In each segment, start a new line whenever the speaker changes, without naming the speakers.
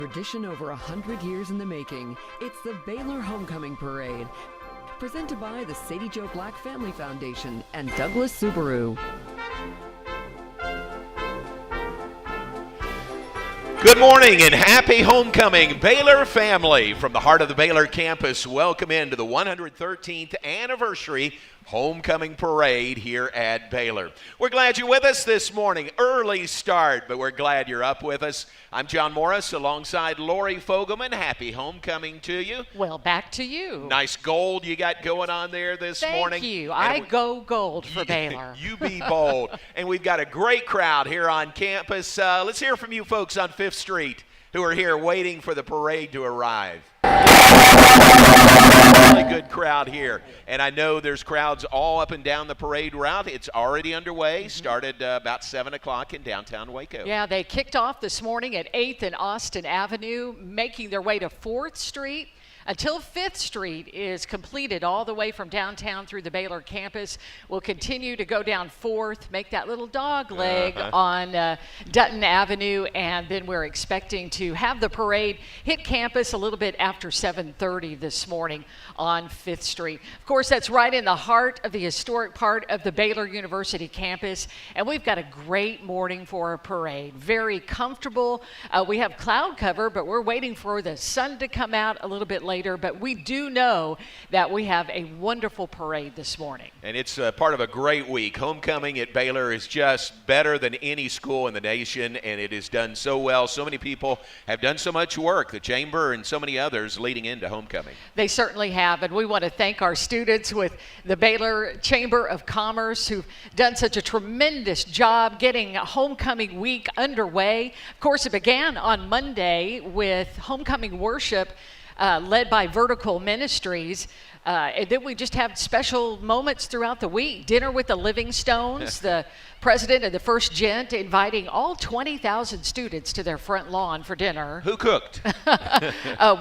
Tradition over 100 years in the making. It's the Baylor Homecoming Parade, presented by the Sadie Jo Black Family Foundation and Douglas Subaru.
Good morning and happy homecoming, Baylor family. From the heart of the Baylor campus, welcome into the 113th anniversary homecoming parade here at Baylor. We're glad you're with us this morning. Early start, but we're glad you're up with us. I'm John Morris alongside Lori Fogelman. Happy homecoming to you.
Well, back to you.
Nice gold you got going on there this morning.
Thank you. I go gold for Baylor.
You be bold. And we've got a great crowd here on campus. Let's hear from you folks on 5th Street who are here waiting for the parade to arrive. Really good crowd here, and I know there's crowds all up and down the parade route. It's already underway. Started about 7 o'clock in downtown Waco.
Yeah, they kicked off this morning at 8th and Austin Avenue, making their way to 4th Street. Until 5th Street is completed all the way from downtown through the Baylor campus. We'll continue to go down 4th, make that little dog leg on Dutton Avenue, and then we're expecting to have the parade hit campus a little bit after 7:30 this morning on 5th Street. Of course, that's right in the heart of the historic part of the Baylor University campus, and we've got a great morning for a parade. Very comfortable. We have cloud cover, but we're waiting for the sun to come out a little bit later, but we do know that we have a wonderful parade this morning.
And it's part of a great week. Homecoming at Baylor is just better than any school in the nation, and it is done so well. So many people have done so much work, the Chamber and so many others leading into homecoming.
They certainly have, and we want to thank our students with the Baylor Chamber of Commerce who've done such a tremendous job getting homecoming week underway. Of course, it began on Monday with homecoming worship led by Vertical Ministries. And then we just have special moments throughout the week. Dinner with the Livingstones, the president and the first gent inviting all 20,000 students to their front lawn for dinner.
Who cooked?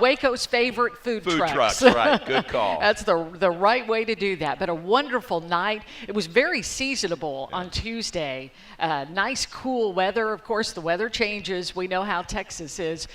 Waco's favorite food trucks.
Right. Good call.
That's the right way to do that. But a wonderful night. It was very seasonable on Tuesday. Nice, cool weather. Of course, the weather changes. We know how Texas is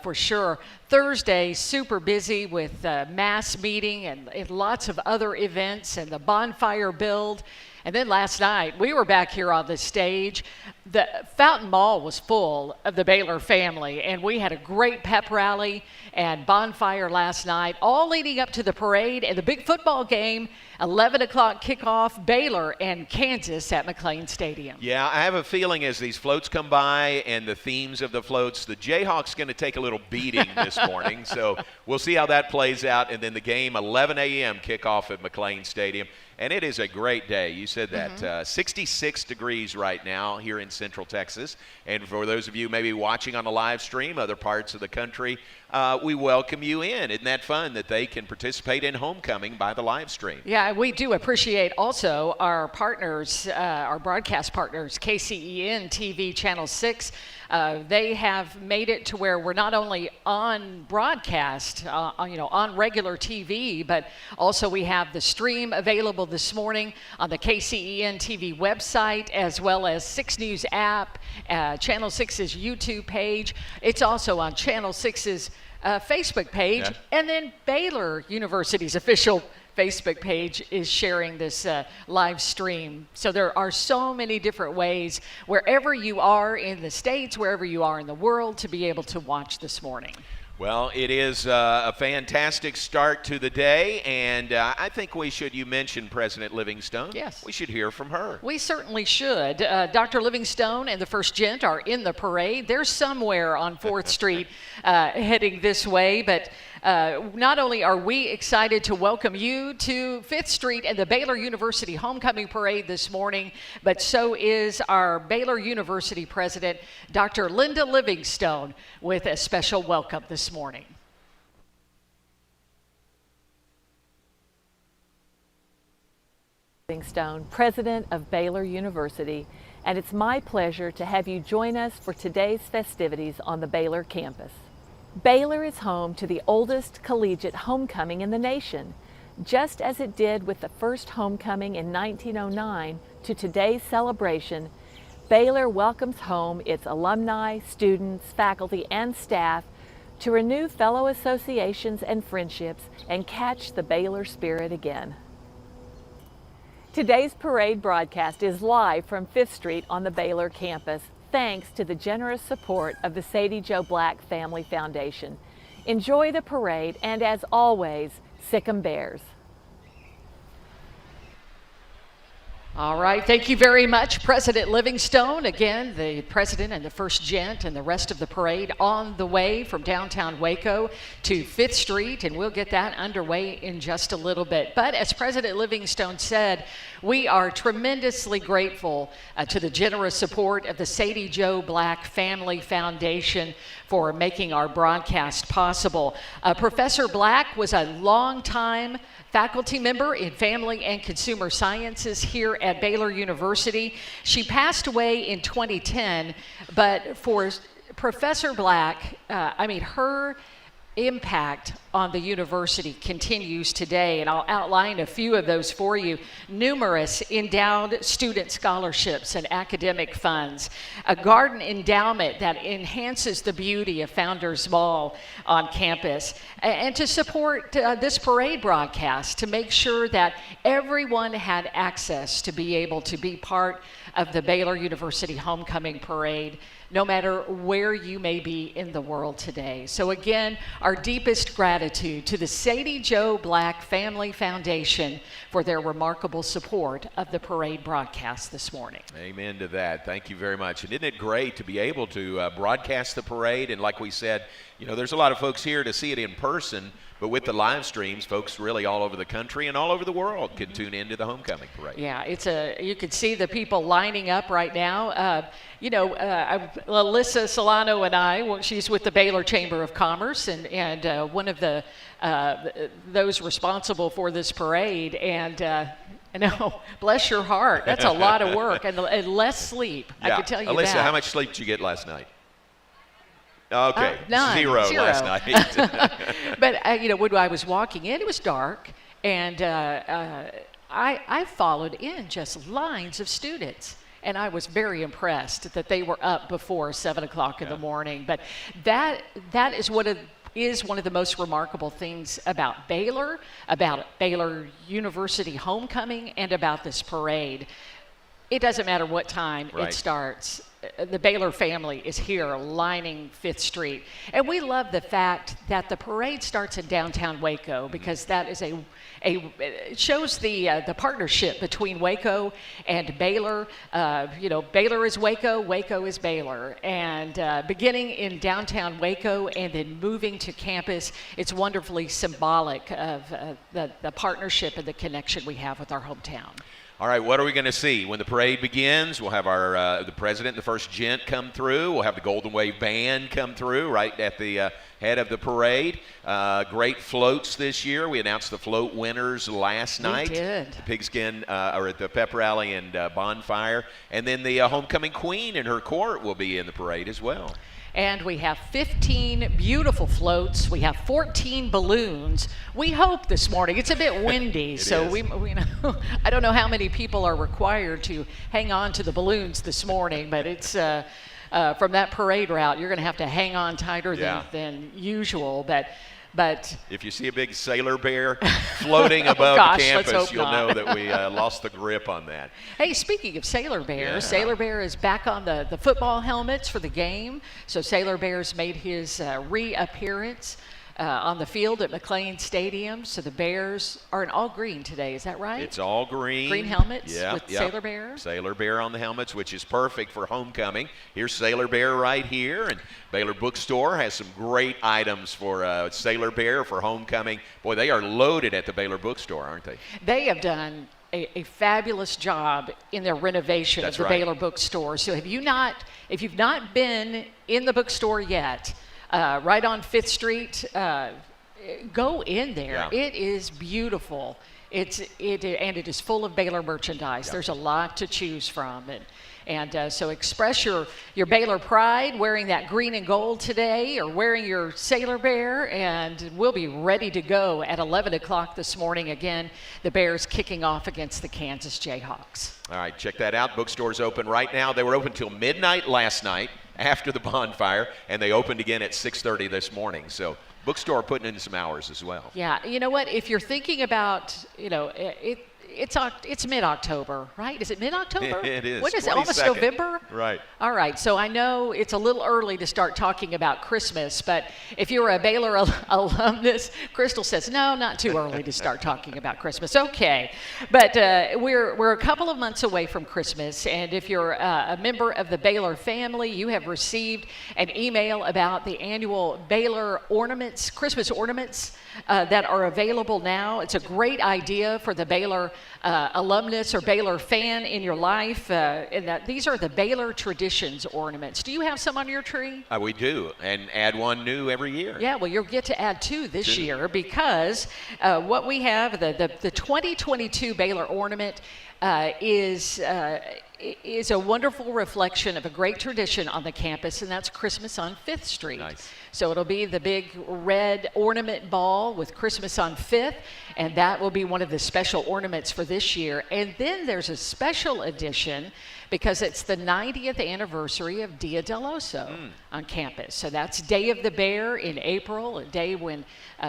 for sure. Thursday, super busy with mass meeting and lots of other events and the bonfire build. And then last night, we were back here on the stage. The Fountain Mall was full of the Baylor family, and we had a great pep rally and bonfire last night, all leading up to the parade and the big football game, 11 o'clock kickoff, Baylor and Kansas at McLean Stadium.
Yeah, I have a feeling as these floats come by and the themes of the floats, the Jayhawks going to take a little beating this morning. So we'll see how that plays out. And then the game, 11 a.m. kickoff at McLean Stadium. And it is a great day. You said that. 66 degrees right now here in Central Texas. And for those of you maybe watching on the live stream, other parts of the country, we welcome you in. Isn't that fun that they can participate in homecoming by the live stream?
Yeah, we do appreciate also our partners, our broadcast partners, KCEN TV Channel 6. They have made it to where we're not only on broadcast, on regular TV, but also we have the stream available this morning on the KCEN TV website, as well as 6 News app, Channel 6's YouTube page. It's also on Channel 6's Facebook page, and then Baylor University's official Facebook page is sharing this live stream. So there are so many different ways, wherever you are in the States, wherever you are in the world, to be able to watch this morning.
Well, it is a fantastic start to the day, and I think you mentioned President Livingstone.
Yes.
We should hear from her.
We certainly should. Dr. Livingstone and the first gent are in the parade. They're somewhere on 4th Street heading this way, but not only are we excited to welcome you to 5th Street and the Baylor University Homecoming Parade this morning, but so is our Baylor University president, Dr. Linda Livingstone, with a special welcome this morning.
Livingstone, president of Baylor University, and it's my pleasure to have you join us for today's festivities on the Baylor campus. Baylor is home to the oldest collegiate homecoming in the nation. Just as it did with the first homecoming in 1909 to today's celebration, Baylor welcomes home its alumni, students, faculty, and staff to renew fellow associations and friendships and catch the Baylor spirit again. Today's parade broadcast is live from 5th Street on the Baylor campus, thanks to the generous support of the Sadie Jo Black Family Foundation. Enjoy the parade, and as always, sic 'em Bears.
All right, thank you very much, President Livingstone. Again, the president and the first gent and the rest of the parade on the way from downtown Waco to 5th Street, and we'll get that underway in just a little bit. But as President Livingstone said, we are tremendously grateful to the generous support of the Sadie Jo Black Family Foundation for making our broadcast possible. Professor Black was a longtime faculty member in Family and Consumer Sciences here at Baylor University. She passed away in 2010, but for Professor Black, her impact on the university continues today, and I'll outline a few of those for you. Numerous endowed student scholarships and academic funds, a garden endowment that enhances the beauty of Founders Mall on campus, and to support this parade broadcast to make sure that everyone had access to be able to be part of the Baylor University Homecoming Parade, no matter where you may be in the world today. So again, our deepest gratitude to the Sadie Jo Black Family Foundation for their remarkable support of the parade broadcast this morning.
Amen to that. Thank you very much. And isn't it great to be able to broadcast the parade? And like we said, there's a lot of folks here to see it in person, but with the live streams, folks really all over the country and all over the world can tune into the homecoming parade.
Yeah, you can see the people lining up right now. Alyssa Solano and I, she's with the Baylor Chamber of Commerce and one of the those responsible for this parade. And no, bless your heart, that's a lot of work and less sleep.
Yeah.
I can tell you
Alyssa,
that.
how much sleep did you get last night? Okay,
none.
zero last night.
But when I was walking in, it was dark, and I followed in just lines of students, and I was very impressed that they were up before 7 o'clock in the morning. But that is one of the most remarkable things about Baylor University homecoming, and about this parade. It doesn't matter what time it starts. The Baylor family is here lining 5th Street. And we love the fact that the parade starts in downtown Waco, because that is it shows the partnership between Waco and Baylor. Baylor is Waco, Waco is Baylor. And beginning in downtown Waco and then moving to campus, it's wonderfully symbolic of the partnership and the connection we have with our hometown.
All right, what are we going to see? When the parade begins, we'll have the president, the first gent, come through. We'll have the Golden Wave Band come through right at the head of the parade. Great floats this year. We announced the float winners last night.
We did.
The Pigskin, or at the Pep Rally and Bonfire. And then the homecoming queen and her court will be in the parade as well.
And we have 15 beautiful floats. We have 14 balloons. We hope this morning. It's a bit windy, so we I don't know how many people are required to hang on to the balloons this morning, but it's from that parade route, you're going to have to hang on tighter than usual. But
if you see a big sailor bear floating above the campus, you'll know that we lost the grip on that.
Hey, speaking of Sailor Bear, Sailor Bear is back on the football helmets for the game. So Sailor Bear's made his reappearance on the field at McLean Stadium. So the Bears are in all green today, is that right?
It's all green.
Green helmets with Sailor Bear.
Sailor Bear on the helmets, which is perfect for homecoming. Here's Sailor Bear right here, and Baylor Bookstore has some great items for Sailor Bear for homecoming. Boy, they are loaded at the Baylor Bookstore, aren't they?
They have done a fabulous job in their renovation of the Baylor Bookstore. So if you've not been in the bookstore yet, right on 5th Street, go in there.
Yeah.
It is beautiful. And it is full of Baylor merchandise.
Yeah.
There's a lot to choose from. And so express your Baylor pride wearing that green and gold today, or wearing your Sailor Bear, and we'll be ready to go at 11 o'clock this morning. Again, the Bears kicking off against the Kansas Jayhawks.
All right, check that out. Bookstore's open right now. They were open till midnight last night. after the bonfire, and they opened again at 6:30 this morning. So bookstore putting in some hours as well.
Yeah, you know what? If you're thinking about, it's mid-October, right? Is it mid-October?
It is.
What is it? Almost
22nd.
November?
Right.
All right. So I know it's a little early to start talking about Christmas, but if you're a Baylor alumnus, Crystal says, no, not too early to start talking about Christmas. Okay. But we're a couple of months away from Christmas, and if you're a member of the Baylor family, you have received an email about the annual Baylor ornaments, Christmas ornaments that are available now. It's a great idea for the Baylor alumnus or Baylor fan in your life. And that these are the Baylor Traditions ornaments. Do you have some on your tree?
We do, and add one new every year.
Yeah, well, you'll get to add two this year because what we have, the 2022 Baylor ornament is a wonderful reflection of a great tradition on the campus, and that's Christmas on 5th Street.
Nice.
So it'll be the big red ornament ball with Christmas on 5th, and that will be one of the special ornaments for this year. And then there's a special edition because it's the 90th anniversary of Dia del Oso on campus. So that's Day of the Bear in April, a day when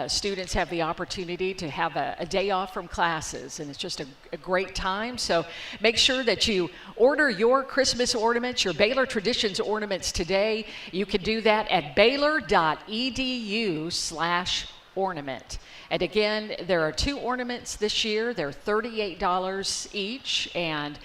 students have the opportunity to have a day off from classes, and it's just a great time. So make sure that you order your Christmas ornaments, your Baylor Traditions ornaments today. You can do that at baylor.edu/ornament. And again, there are 2 ornaments this year. They're $38 each, and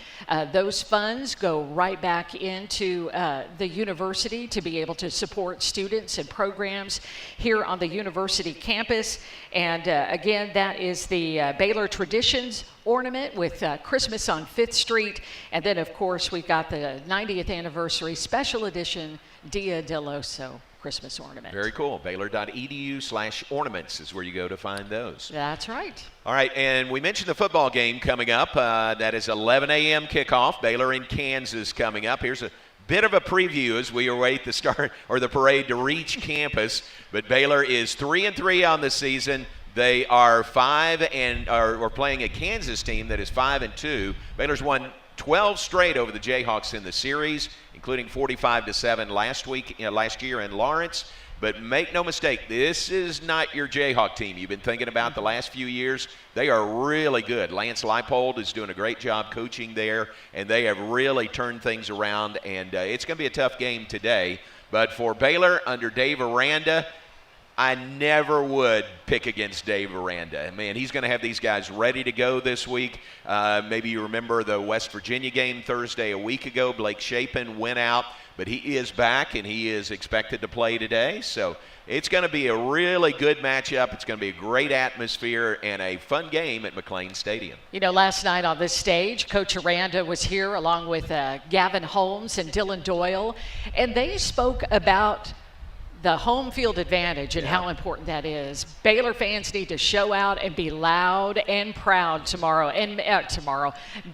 those funds go right back into the university to be able to support students and programs here on the university campus. And again, that is the Baylor Traditions ornament with Christmas on 5th Street. And then, of course, we've got the 90th anniversary special edition Dia del Oso Christmas ornament.
Very cool. Baylor.edu/ornaments is where you go to find those.
That's right.
All right, and we mentioned the football game coming up. That is 11 a.m. kickoff. Baylor in Kansas coming up. Here's a bit of a preview as we await the start or the parade to reach campus. But Baylor is 3-3 on the season. They are 5 and are playing a Kansas team that is 5-2. Baylor's won 12 straight over the Jayhawks in the series, including 45-7 last year in Lawrence. But make no mistake, this is not your Jayhawk team you've been thinking about the last few years. They are really good. Lance Leipold is doing a great job coaching there, and they have really turned things around, and it's going to be a tough game today. But for Baylor under Dave Aranda, I never would pick against Dave Aranda. Man, he's going to have these guys ready to go this week. Maybe you remember the West Virginia game Thursday a week ago. Blake Shapen went out, but he is back, and he is expected to play today. So it's going to be a really good matchup. It's going to be a great atmosphere and a fun game at McLean Stadium.
You know, last night on this stage, Coach Aranda was here along with Gavin Holmes and Dylan Doyle, and they spoke about the home field advantage and how important that is. Baylor fans need to show out and be loud and proud tomorrow.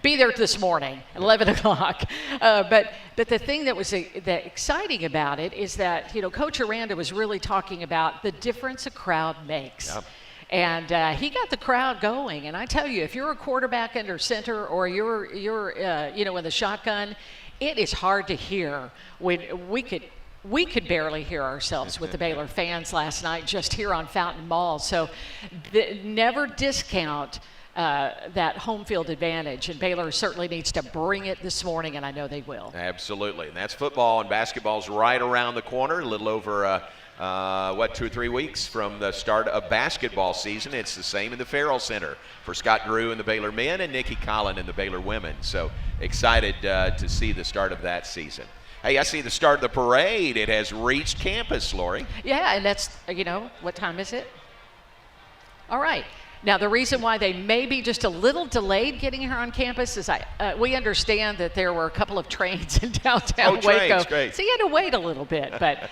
Be there this morning, 11 o'clock. But the thing that was exciting about it is that, Coach Aranda was really talking about the difference a crowd makes. Yep. And he got the crowd going. And I tell you, if you're a quarterback under center or you're in the shotgun, it is hard to hear when we could barely hear ourselves with the Baylor fans last night just here on Fountain Mall. So never discount that home field advantage, and Baylor certainly needs to bring it this morning, and I know they will.
Absolutely, and that's football, and basketball's right around the corner, a little over 2 or 3 weeks from the start of basketball season. It's the same in the Farrell Center for Scott Drew and the Baylor men and Nikki Collin and the Baylor women. So excited to see the start of that season. Hey, I see the start of the parade. It has reached campus, Lori.
Yeah, and that's, what time is it? All right. Now, the reason why they may be just a little delayed getting here on campus is we understand that there were a couple of trains in downtown Waco.
Great.
So you had to wait a little bit. But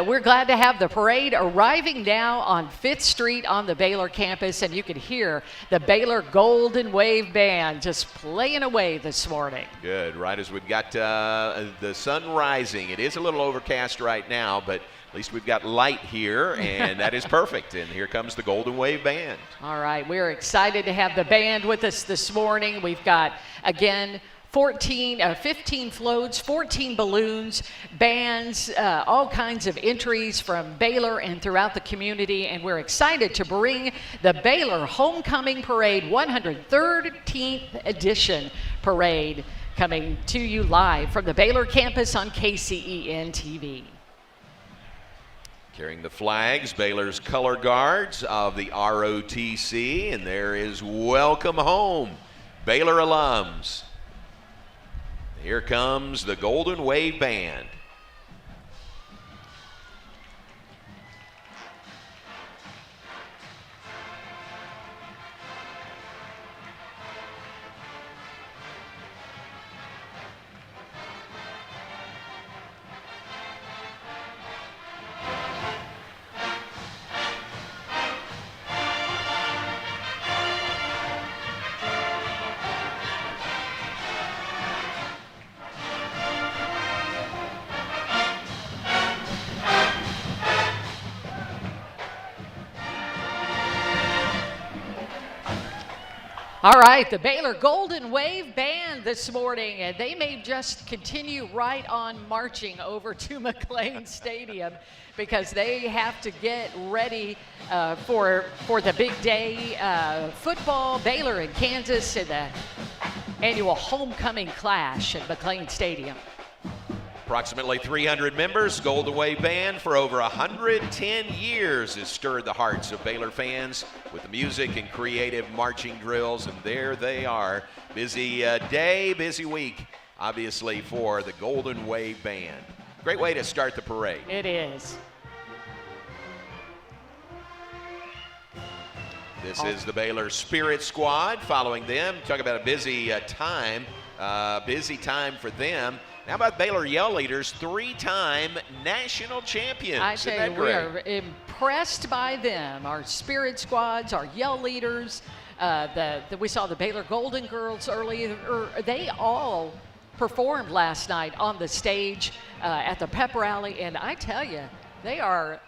we're glad to have the parade arriving now on 5th Street on the Baylor campus. And you can hear the Baylor Golden Wave Band just playing away this morning.
Good. Right as we've got the sun rising. It is a little overcast right now, but at least we've got light here, and that is perfect. And here comes the Golden Wave Band.
All right, we're excited to have the band with us this morning. We've got, again, 15 floats, 14 balloons, bands, all kinds of entries from Baylor and throughout the community. And we're excited to bring the Baylor Homecoming Parade 113th edition parade coming to you live from the Baylor campus on KCEN TV.
Carrying the flags, Baylor's color guards of the ROTC, and there is welcome home, Baylor alums. Here comes the Golden Wave Band.
All right, the Baylor Golden Wave Band this morning, and they may just continue right on marching over to McLean Stadium because they have to get ready for the big day. Football, Baylor and Kansas in the annual homecoming clash at McLean Stadium.
Approximately 300 members, Golden Wave Band for over 110 years has stirred the hearts of Baylor fans with the music and creative marching drills, and there they are. Busy day, busy week, obviously, for the Golden Wave Band. Great way to start the parade.
It is.
This is the Baylor Spirit Squad. Following them, talk about a busy time for them. How about Baylor Yell Leaders, 3-time national champions?
I tell you, we are impressed by them. Our Spirit Squads, our Yell Leaders, we saw the Baylor Golden Girls earlier. They all performed last night on the stage at the pep rally, and I tell you, they are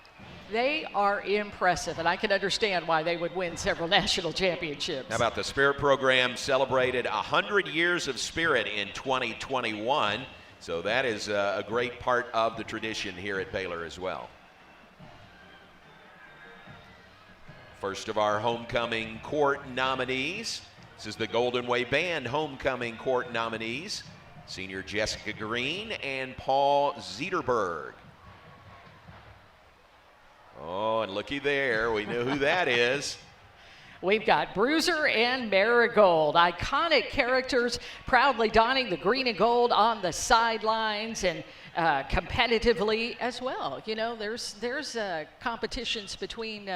impressive, and I can understand why they would win several national championships.
How about the Spirit program celebrated 100 years of Spirit in 2021? So that is a great part of the tradition here at Baylor as well. First of our homecoming court nominees. This is the Golden Wave Band homecoming court nominees. Senior Jessica Green and Paul Zederberg. Oh, and looky there, we know who that is.
We've got Bruiser and Marigold, iconic characters proudly donning the green and gold on the sidelines and competitively as well. You know, there's competitions between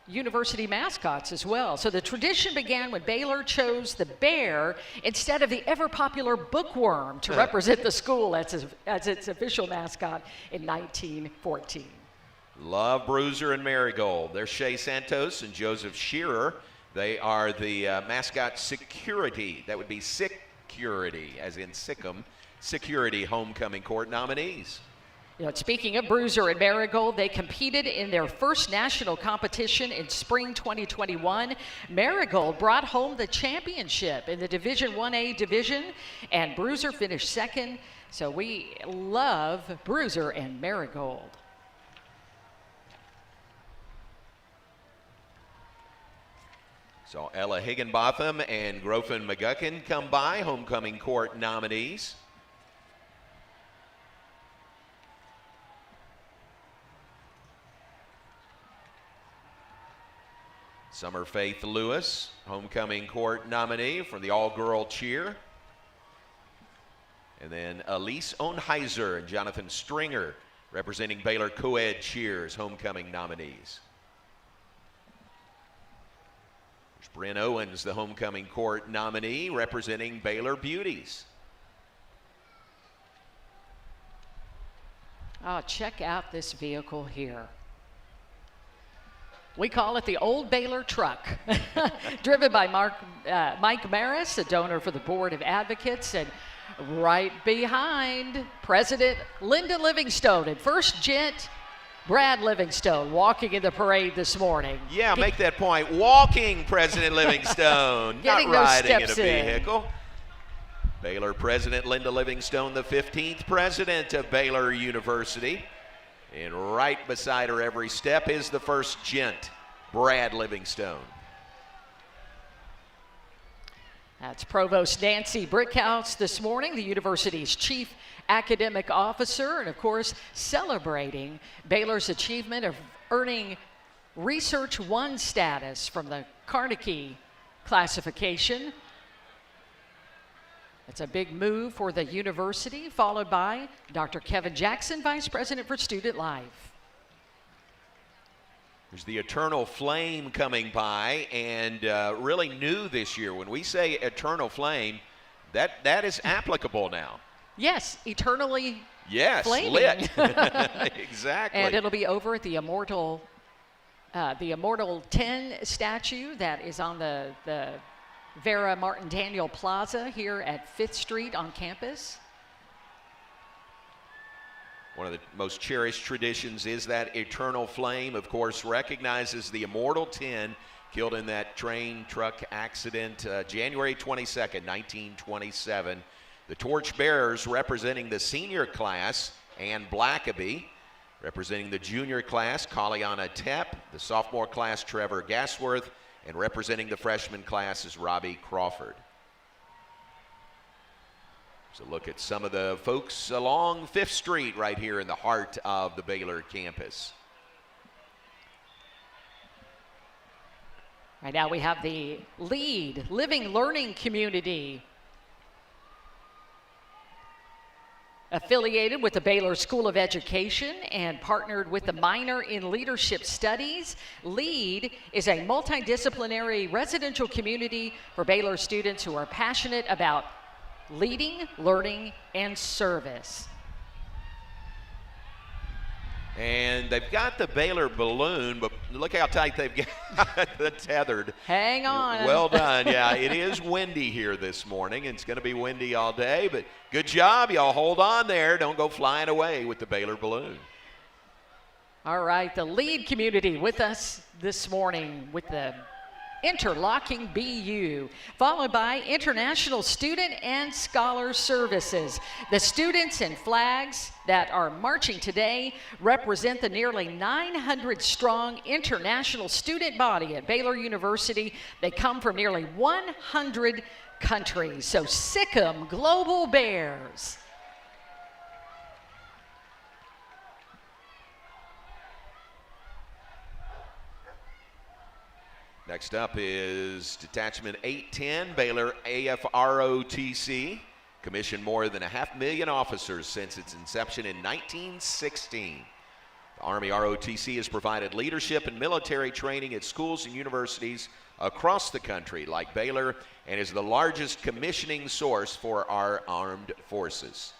university mascots as well. So the tradition began when Baylor chose the bear instead of the ever-popular bookworm to represent the school as its official mascot in 1914.
Love Bruiser and Marigold. There's Shea Santos and Joseph Shearer. They are the mascot security. That would be Security, as in Sikkim, security homecoming court nominees.
You know, speaking of Bruiser and Marigold, they competed in their first national competition in spring 2021. Marigold brought home the championship in the Division 1A division, and Bruiser finished second. So we love Bruiser and Marigold.
So Ella Higginbotham and Grofen McGuckin come by, homecoming court nominees. Summer Faith Lewis, homecoming court nominee from the all-girl cheer. And then Elise Ohnheiser and Jonathan Stringer representing Baylor co-ed cheers, homecoming nominees. Bryn Owens, the homecoming court nominee, representing Baylor Beauties.
Oh, check out this vehicle here. We call it the Old Baylor Truck, driven by Mike Maris, a donor for the Board of Advocates, and right behind President Linda Livingstone and First Gent Brad Livingstone walking in the parade this morning.
Yeah, make that point. Walking President Livingstone, not
Getting those
riding in a
steps in.
vehicle. Baylor President Linda Livingstone, the 15th president of Baylor University. And right beside her every step is the first gent, Brad Livingstone.
That's Provost Nancy Brickhouse this morning, the university's chief academic officer, and of course celebrating Baylor's achievement of earning Research 1 status from the Carnegie classification. It's a big move for the university, followed by Dr. Kevin Jackson, Vice President for Student Life.
There's the Eternal Flame coming by, and really new this year. When we say Eternal Flame, that is applicable now.
Yes, eternally flaming.
Lit. Exactly.
And it'll be over at the Immortal 10 statue that is on the Vera Martin Daniel Plaza here at 5th Street on campus.
One of the most cherished traditions is that Eternal Flame, of course, recognizes the Immortal 10 killed in that train truck accident January 22nd, 1927. The torchbearers representing the senior class, Ann Blackaby, representing the junior class, Kaliana Tepp, the sophomore class, Trevor Gasworth, and representing the freshman class is Robbie Crawford. So look at some of the folks along 5th Street right here in the heart of the Baylor campus.
Right now we have the LEAD, Living Learning Community, affiliated with the Baylor School of Education and partnered with the Minor in Leadership Studies. LEAD is a multidisciplinary residential community for Baylor students who are passionate about leading, learning, and service.
And they've got the Baylor balloon, but look how tight they've got the tethered.
Hang on.
Well done. Yeah, it is windy here this morning. It's going to be windy all day, but good job. Y'all hold on there. Don't go flying away with the Baylor balloon.
All right, the LEAD community with us this morning with the Interlocking BU, followed by International Student and Scholar Services. The students and flags that are marching today represent the nearly 900-strong international student body at Baylor University. They come from nearly 100 countries. So sick 'em, Global Bears.
Next up is Detachment 810, Baylor AFROTC. Commissioned more than 500,000 officers since its inception in 1916. The Army ROTC has provided leadership and military training at schools and universities across the country, like Baylor, and is the largest commissioning source for our armed forces.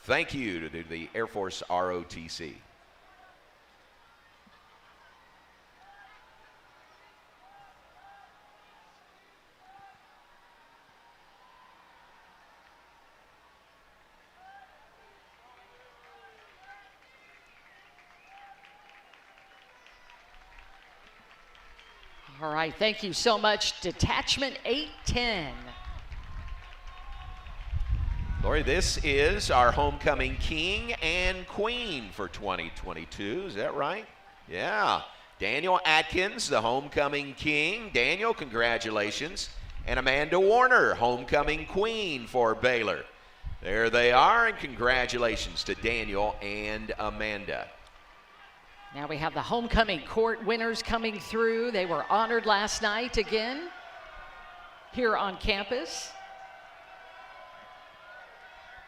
Thank you to the Air Force ROTC.
All right, thank you so much, Detachment 810.
Lori, this is our homecoming king and queen for 2022. Is that right? Yeah. Daniel Atkins, the homecoming king. Daniel, congratulations. And Amanda Warner, homecoming queen for Baylor. There they are, and congratulations to Daniel and Amanda.
Now we have the homecoming court winners coming through. They were honored last night again here on campus.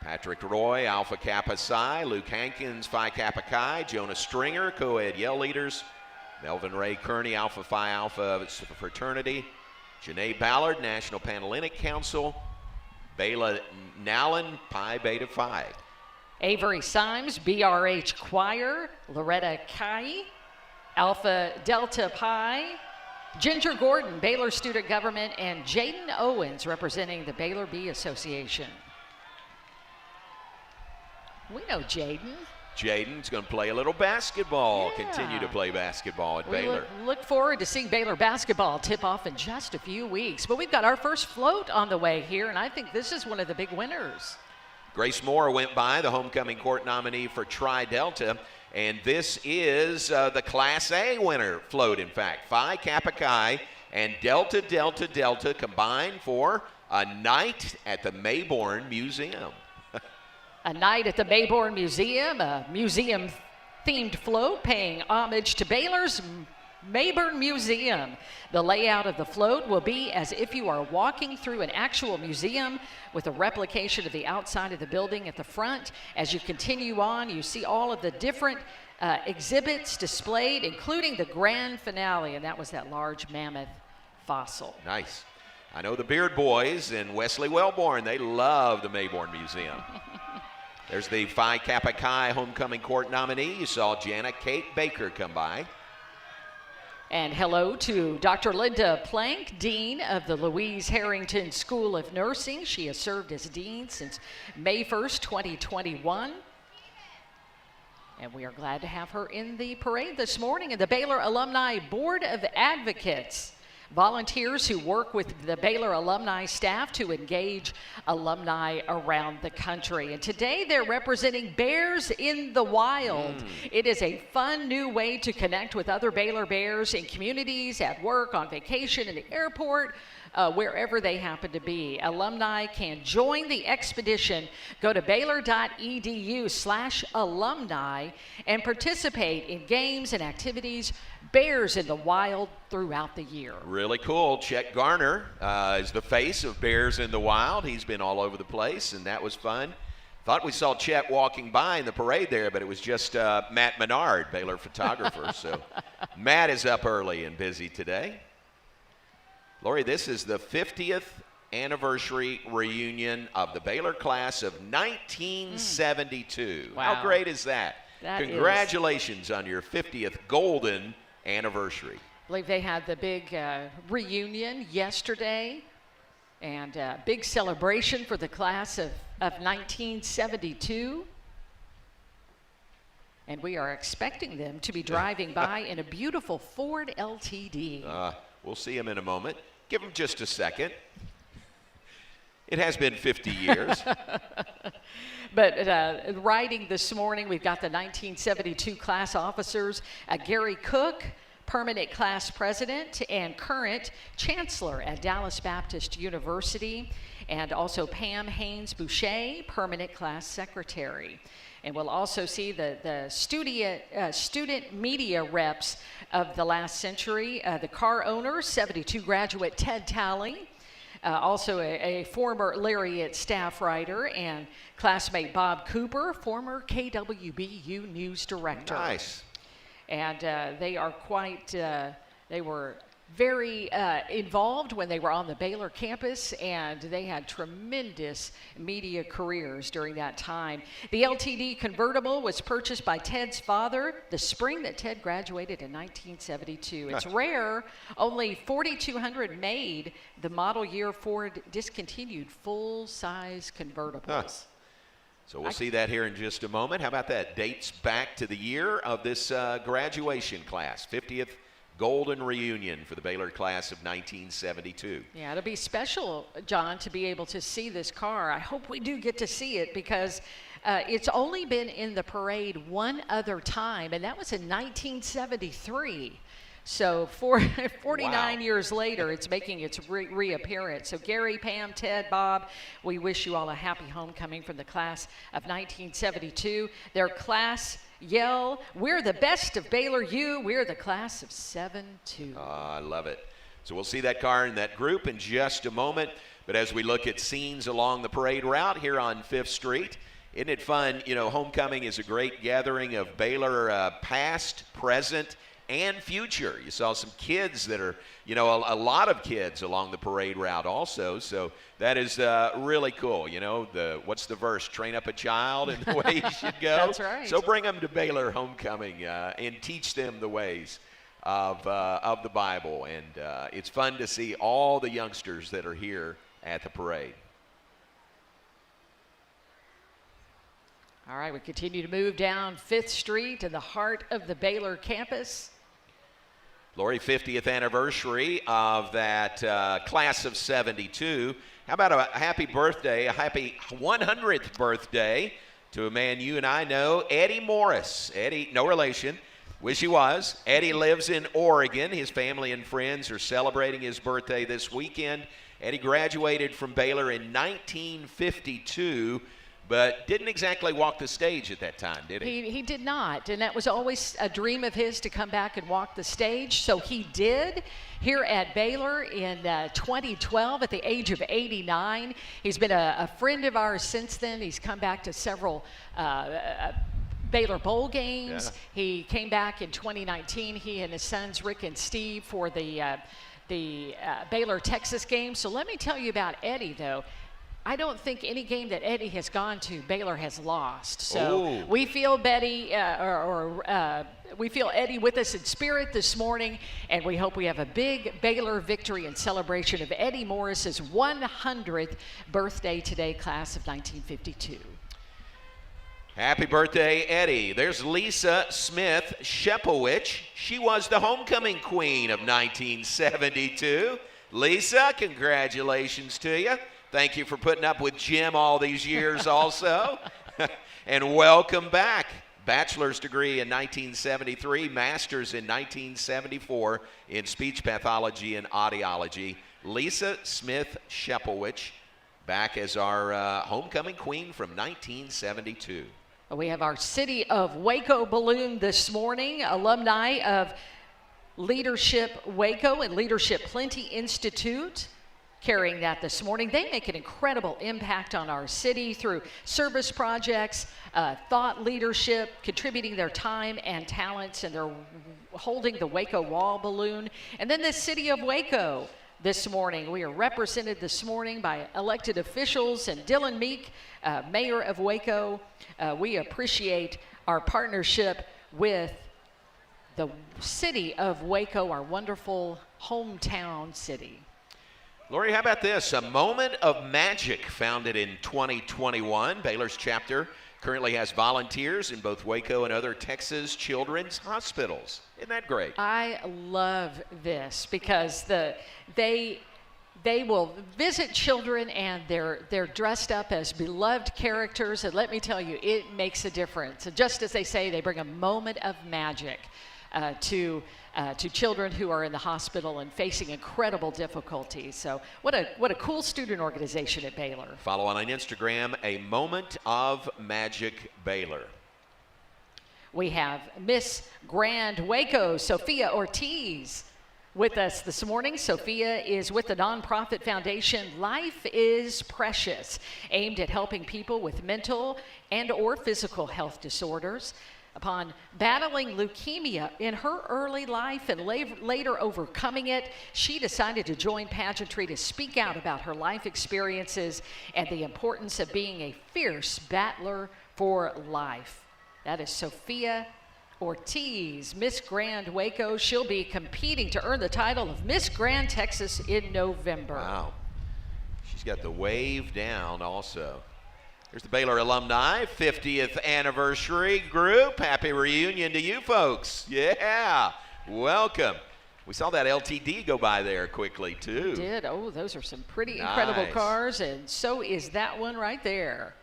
Patrick Roy, Alpha Kappa Psi. Luke Hankins, Phi Kappa Chi. Jonah Stringer, co-ed yell leaders. Melvin Ray Kearney, Alpha Phi Alpha fraternity. Janae Ballard, National Panhellenic Council. Bayla Nallen, Pi Beta Phi.
Avery Symes, BRH Choir. Loretta Kai, Alpha Delta Pi. Ginger Gordon, Baylor Student Government. And Jaden Owens, representing the Baylor Bee Association. We know Jaden.
Jaden's going to play a little basketball,
Yeah.
continue to play basketball at
We
Baylor.
look forward to seeing Baylor basketball tip off in just a few weeks. But we've got our first float on the way here, and I think this is one of the big winners.
Grace Moore went by, the homecoming court nominee for Tri-Delta, and this is the Class A winner float, in fact. Phi Kappa Chi and Delta Delta Delta combined for a night at the Mayborn Museum.
A night at the Mayborn Museum, a museum-themed float paying homage to Baylor's Mayborn Museum. The layout of the float will be as if you are walking through an actual museum with a replication of the outside of the building at the front. As you continue on, you see all of the different exhibits displayed, including the grand finale, and that was that large mammoth fossil.
Nice. I know the Beard Boys and Wesley Wellborn, they love the Mayborn Museum. There's the Phi Kappa Chi homecoming court nominee. You saw Jana Kate Baker come by.
And hello to Dr. Linda Plank, Dean of the Louise Harrington School of Nursing. She has served as Dean since May 1st, 2021. And we are glad to have her in the parade this morning. And the Baylor Alumni Board of Advocates, volunteers who work with the Baylor alumni staff to engage alumni around the country. And today they're representing Bears in the Wild. It is a fun new way to connect with other Baylor Bears in communities, at work, on vacation, in the airport, wherever they happen to be. Alumni can join the expedition. Go to baylor.edu/alumni and participate in games and activities Bears in the Wild throughout the year.
Really cool. Chet Garner is the face of Bears in the Wild. He's been all over the place, and that was fun. Thought we saw Chet walking by in the parade there, but it was just Matt Menard, Baylor photographer. So Matt is up early and busy today. Lori, this is the 50th anniversary reunion of the Baylor class of 1972.
Wow.
How great is that?
That
Congratulations on your 50th golden anniversary.
I believe they had the big reunion yesterday, and big celebration for the class of 1972. And we are expecting them to be driving by in a beautiful Ford LTD.
We'll see him in a moment. Give him just a second. It has been 50 years.
But riding this morning, we've got the 1972 class officers, Gary Cook, permanent class president and current chancellor at Dallas Baptist University, and also Pam Haynes-Boucher, permanent class secretary. And we'll also see the student media reps of the last century, the car owner, 72 graduate Ted Talley, also a former Lariat staff writer, and classmate Bob Cooper, former KWBU news director.
Nice.
And they are quite, they were very involved when they were on the Baylor campus, and they had tremendous media careers during that time. The LTD convertible was purchased by Ted's father the spring that Ted graduated in 1972. It's rare, only 4,200 made. The model year Ford discontinued full-size convertibles.
So we'll see that here in just a moment. How about that? Dates back to the year of this graduation class, 50th golden reunion for the Baylor class of 1972.
Yeah, it'll be special, John, to be able to see this car. I hope we do get to see it, because it's only been in the parade one other time, and that was in 1973. So 49 years later, it's making its reappearance. So Gary, Pam, Ted, Bob, we wish you all a happy homecoming from the class of 1972. Their class yell, "We're the best of Baylor U. We're the class of 7-2."
I love it. So we'll see that car and that group in just a moment. But as we look at scenes along the parade route here on 5th Street, isn't it fun? You know, homecoming is a great gathering of Baylor past, present, and future. You saw some kids that are, you know, a lot of kids along the parade route also. So that is really cool. You know, what's the verse? Train up a child in the way he should go.
That's right.
So bring them to Baylor homecoming and teach them the ways of the Bible. And it's fun to see all the youngsters that are here at the parade.
All right, we continue to move down 5th Street in the heart of the Baylor campus.
Lori, 50th anniversary of that class of 72. How about a happy birthday, a happy 100th birthday to a man you and I know, Eddie Morris. Eddie, no relation. Wish he was. Eddie lives in Oregon. His family and friends are celebrating his birthday this weekend. Eddie graduated from Baylor in 1952, but didn't exactly walk the stage at that time, did he?
He did not, and that was always a dream of his to come back and walk the stage, so he did here at Baylor in 2012 at the age of 89. He's been a friend of ours since then. He's come back to several Baylor Bowl games. Yeah. He came back in 2019, he and his sons Rick and Steve, for the Baylor-Texas game. So let me tell you about Eddie, though. I don't think any game that Eddie has gone to, Baylor has lost. So we feel we feel Eddie with us in spirit this morning, and we hope we have a big Baylor victory in celebration of Eddie Morris's 100th birthday today, class of 1952.
Happy birthday, Eddie. There's Lisa Smith Shepowich. She was the homecoming queen of 1972. Lisa, congratulations to you. Thank you for putting up with Jim all these years also. And welcome back. Bachelor's degree in 1973, master's in 1974 in speech pathology and audiology. Lisa Smith Shepowich, back as our homecoming queen from 1972.
We have our City of Waco balloon this morning, alumni of Leadership Waco and Leadership Plenty Institute carrying that this morning. They make an incredible impact on our city through service projects, thought leadership, contributing their time and talents, and they're holding the Waco Wall balloon. And then the City of Waco this morning. We are represented this morning by elected officials and Dylan Meek, Mayor of Waco. We appreciate our partnership with the City of Waco, our wonderful hometown city.
Lori, how about this? A moment of magic founded in 2021. Baylor's chapter currently has volunteers in both Waco and other Texas children's hospitals. Isn't that great?
I love this because they will visit children and they're dressed up as beloved characters, and let me tell you, it makes a difference. And just as they say, they bring a moment of magic to children who are in the hospital and facing incredible difficulties. So what a cool student organization at Baylor.
Follow on Instagram, A Moment of Magic Baylor.
We have Miss Grand Waco, Sophia Ortiz, with us this morning. Sophia is with the nonprofit foundation Life is Precious, aimed at helping people with mental and or physical health disorders. Upon battling leukemia in her early life and later overcoming it, she decided to join pageantry to speak out about her life experiences and the importance of being a fierce battler for life. That is Sophia Ortiz, Miss Grand Waco. She'll be competing to earn the title of Miss Grand Texas in November.
Wow. She's got the wave down also. There's the Baylor alumni 50th anniversary group. Happy reunion to you folks. Yeah, welcome. We saw that LTD go by there quickly too.
We did. Oh, those are some pretty incredible cars, and so is that one right there.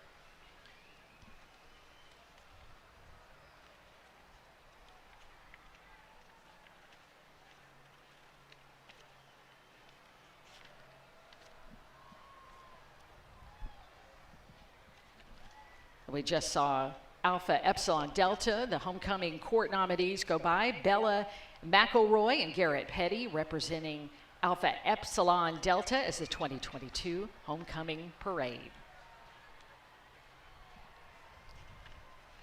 We just saw Alpha Epsilon Delta, the homecoming court nominees, go by. Bella McElroy and Garrett Petty representing Alpha Epsilon Delta as the 2022 homecoming parade.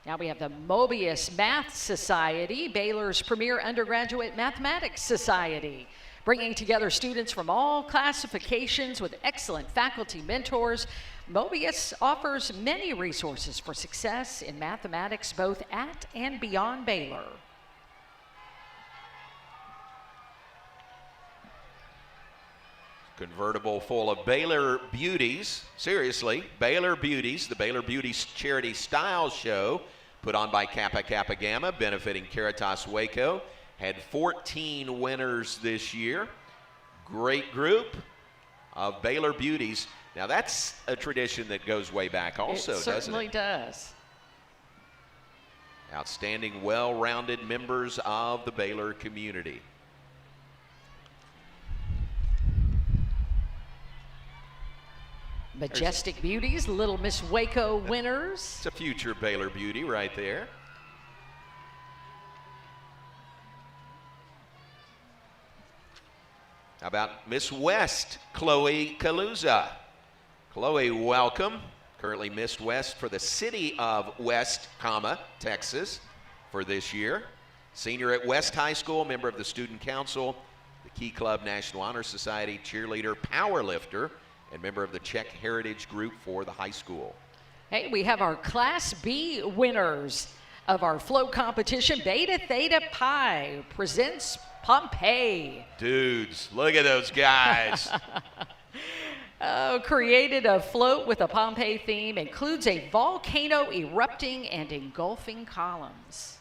Now we have the Mobius Math Society, Baylor's premier undergraduate mathematics society, bringing together students from all classifications with excellent faculty mentors. Mobius offers many resources for success in mathematics both at and beyond Baylor.
Convertible full of Baylor Beauties. Seriously, Baylor Beauties, the Baylor Beauties Charity Style Show, put on by Kappa Kappa Gamma, benefiting Caritas Waco. Had 14 winners this year. Great group of Baylor Beauties. Now that's a tradition that goes way back also, doesn't it?
It certainly does.
Outstanding, well-rounded members of the Baylor community.
Majestic Beauties, Little Miss Waco winners.
It's a future Baylor beauty right there. How about Miss West, Chloe Kaluza? Chloe, welcome. Currently Miss West for the city of West, Texas for this year. Senior at West High School, member of the Student Council, the Key Club National Honor Society, cheerleader, powerlifter, and member of the Czech Heritage Group for the high school.
Hey, we have our Class B winners of our float competition. Beta Theta Pi presents Pompeii.
Dudes, look at those guys.
Created a float with a Pompeii theme, includes a volcano erupting and engulfing columns.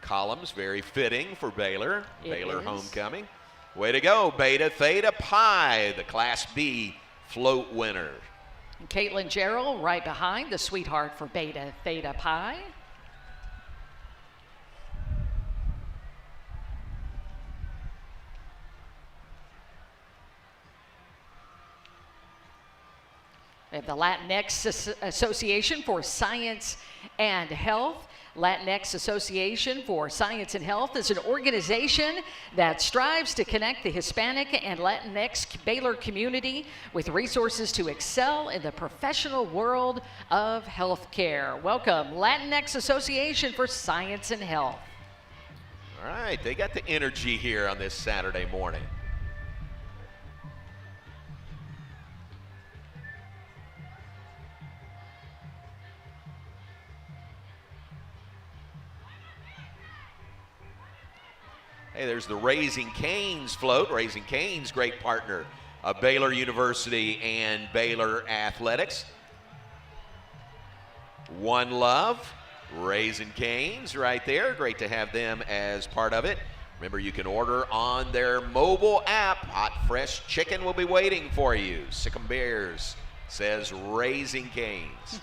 Columns, very fitting for Baylor. Baylor
is.
homecoming. Way to go, Beta Theta Pi, the Class B float winner.
And Caitlin Gerald right behind, the sweetheart for Beta Theta Pi. We have the Latinx Association for Science and Health. Latinx Association for Science and Health is an organization that strives to connect the Hispanic and Latinx Baylor community with resources to excel in the professional world of healthcare. Welcome, Latinx Association for Science and Health.
All right, they got the energy here on this Saturday morning. Hey, there's the Raising Cane's float. Raising Cane's, great partner of Baylor University and Baylor Athletics. One Love, Raising Cane's right there. Great to have them as part of it. Remember, you can order on their mobile app. Hot, fresh chicken will be waiting for you. Sick'em Bears says Raising Cane's.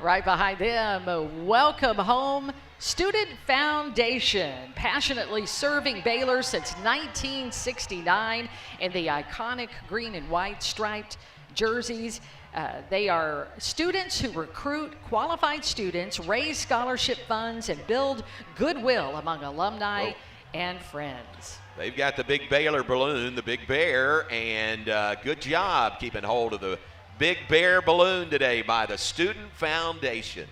Right behind them, Welcome Home Student Foundation, passionately serving Baylor since 1969 in the iconic green and white striped jerseys. They are students who recruit qualified students, raise scholarship funds, and build goodwill among alumni and friends.
They've got the big Baylor balloon, the Big Bear, and good job keeping hold of the Big Bear balloon today by the Student Foundation.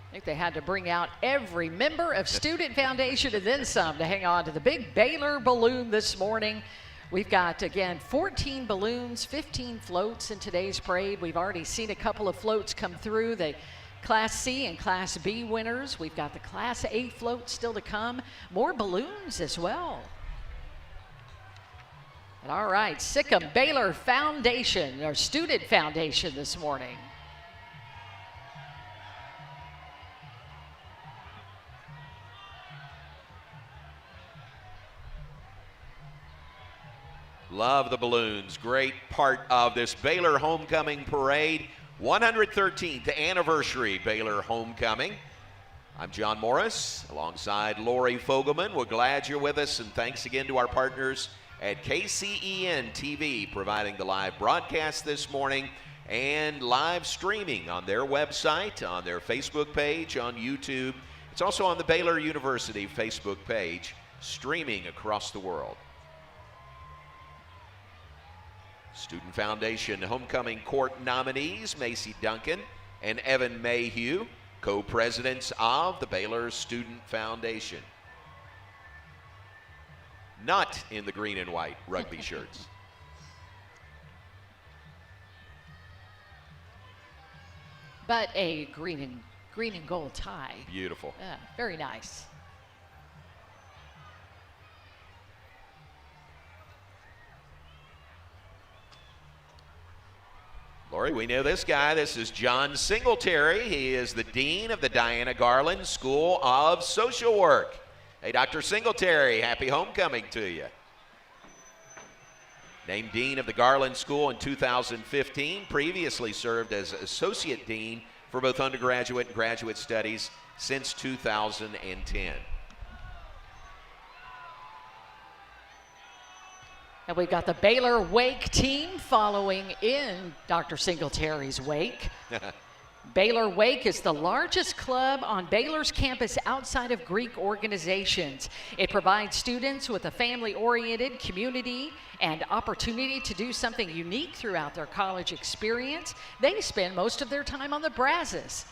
I think they had to bring out every member of Student Foundation and then some to hang on to the big Baylor balloon this morning. We've got, again, 14 balloons, 15 floats in today's parade. We've already seen a couple of floats come through, the Class C and Class B winners. We've got the Class A float still to come. More balloons as well. All right, Sick'em Baylor Foundation, or Student Foundation this morning.
Love the balloons. Great part of this Baylor Homecoming Parade. 113th anniversary Baylor Homecoming. I'm John Morris alongside Lori Fogelman. We're glad you're with us, and thanks again to our partners at KCEN TV providing the live broadcast this morning and live streaming on their website, on their Facebook page, on YouTube. It's also on the Baylor University Facebook page, streaming across the world. Student Foundation Homecoming Court nominees, Macy Duncan and Evan Mayhew, co-presidents of the Baylor Student Foundation. Not in the green and white rugby shirts.
But a green and gold tie.
Beautiful.
Yeah, very nice.
Lori, we know this guy. This is John Singletary. He is the Dean of the Diana Garland School of Social Work. Hey, Dr. Singletary, happy homecoming to you. Named Dean of the Garland School in 2015, previously served as Associate Dean for both undergraduate and graduate studies since 2010.
And we've got the Baylor Wake team following in Dr. Singletary's wake. Baylor Wake is the largest club on Baylor's campus outside of Greek organizations. It provides students with a family-oriented community and opportunity to do something unique throughout their college experience. They spend most of their time on the Brazos,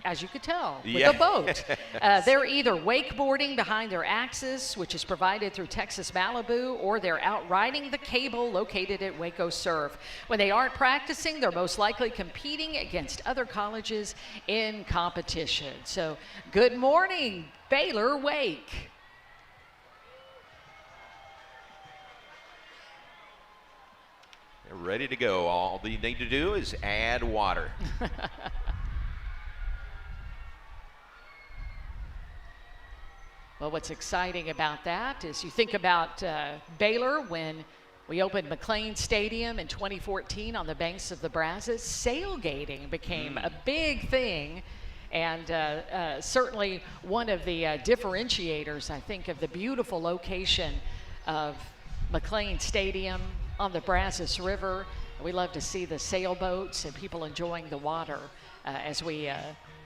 as you could tell, with a boat. They're either wakeboarding behind their axis, which is provided through Texas Malibu, or they're out riding the cable located at Waco Surf. When they aren't practicing, they're most likely competing against other colleges in competition. So good morning, Baylor Wake.
They're ready to go. All you need to do is add water.
Well, what's exciting about that is you think about Baylor when we opened McLean Stadium in 2014 on the banks of the Brazos. Sailgating became a big thing, and certainly one of the differentiators, I think, of the beautiful location of McLean Stadium on the Brazos River. We love to see the sailboats and people enjoying the water as we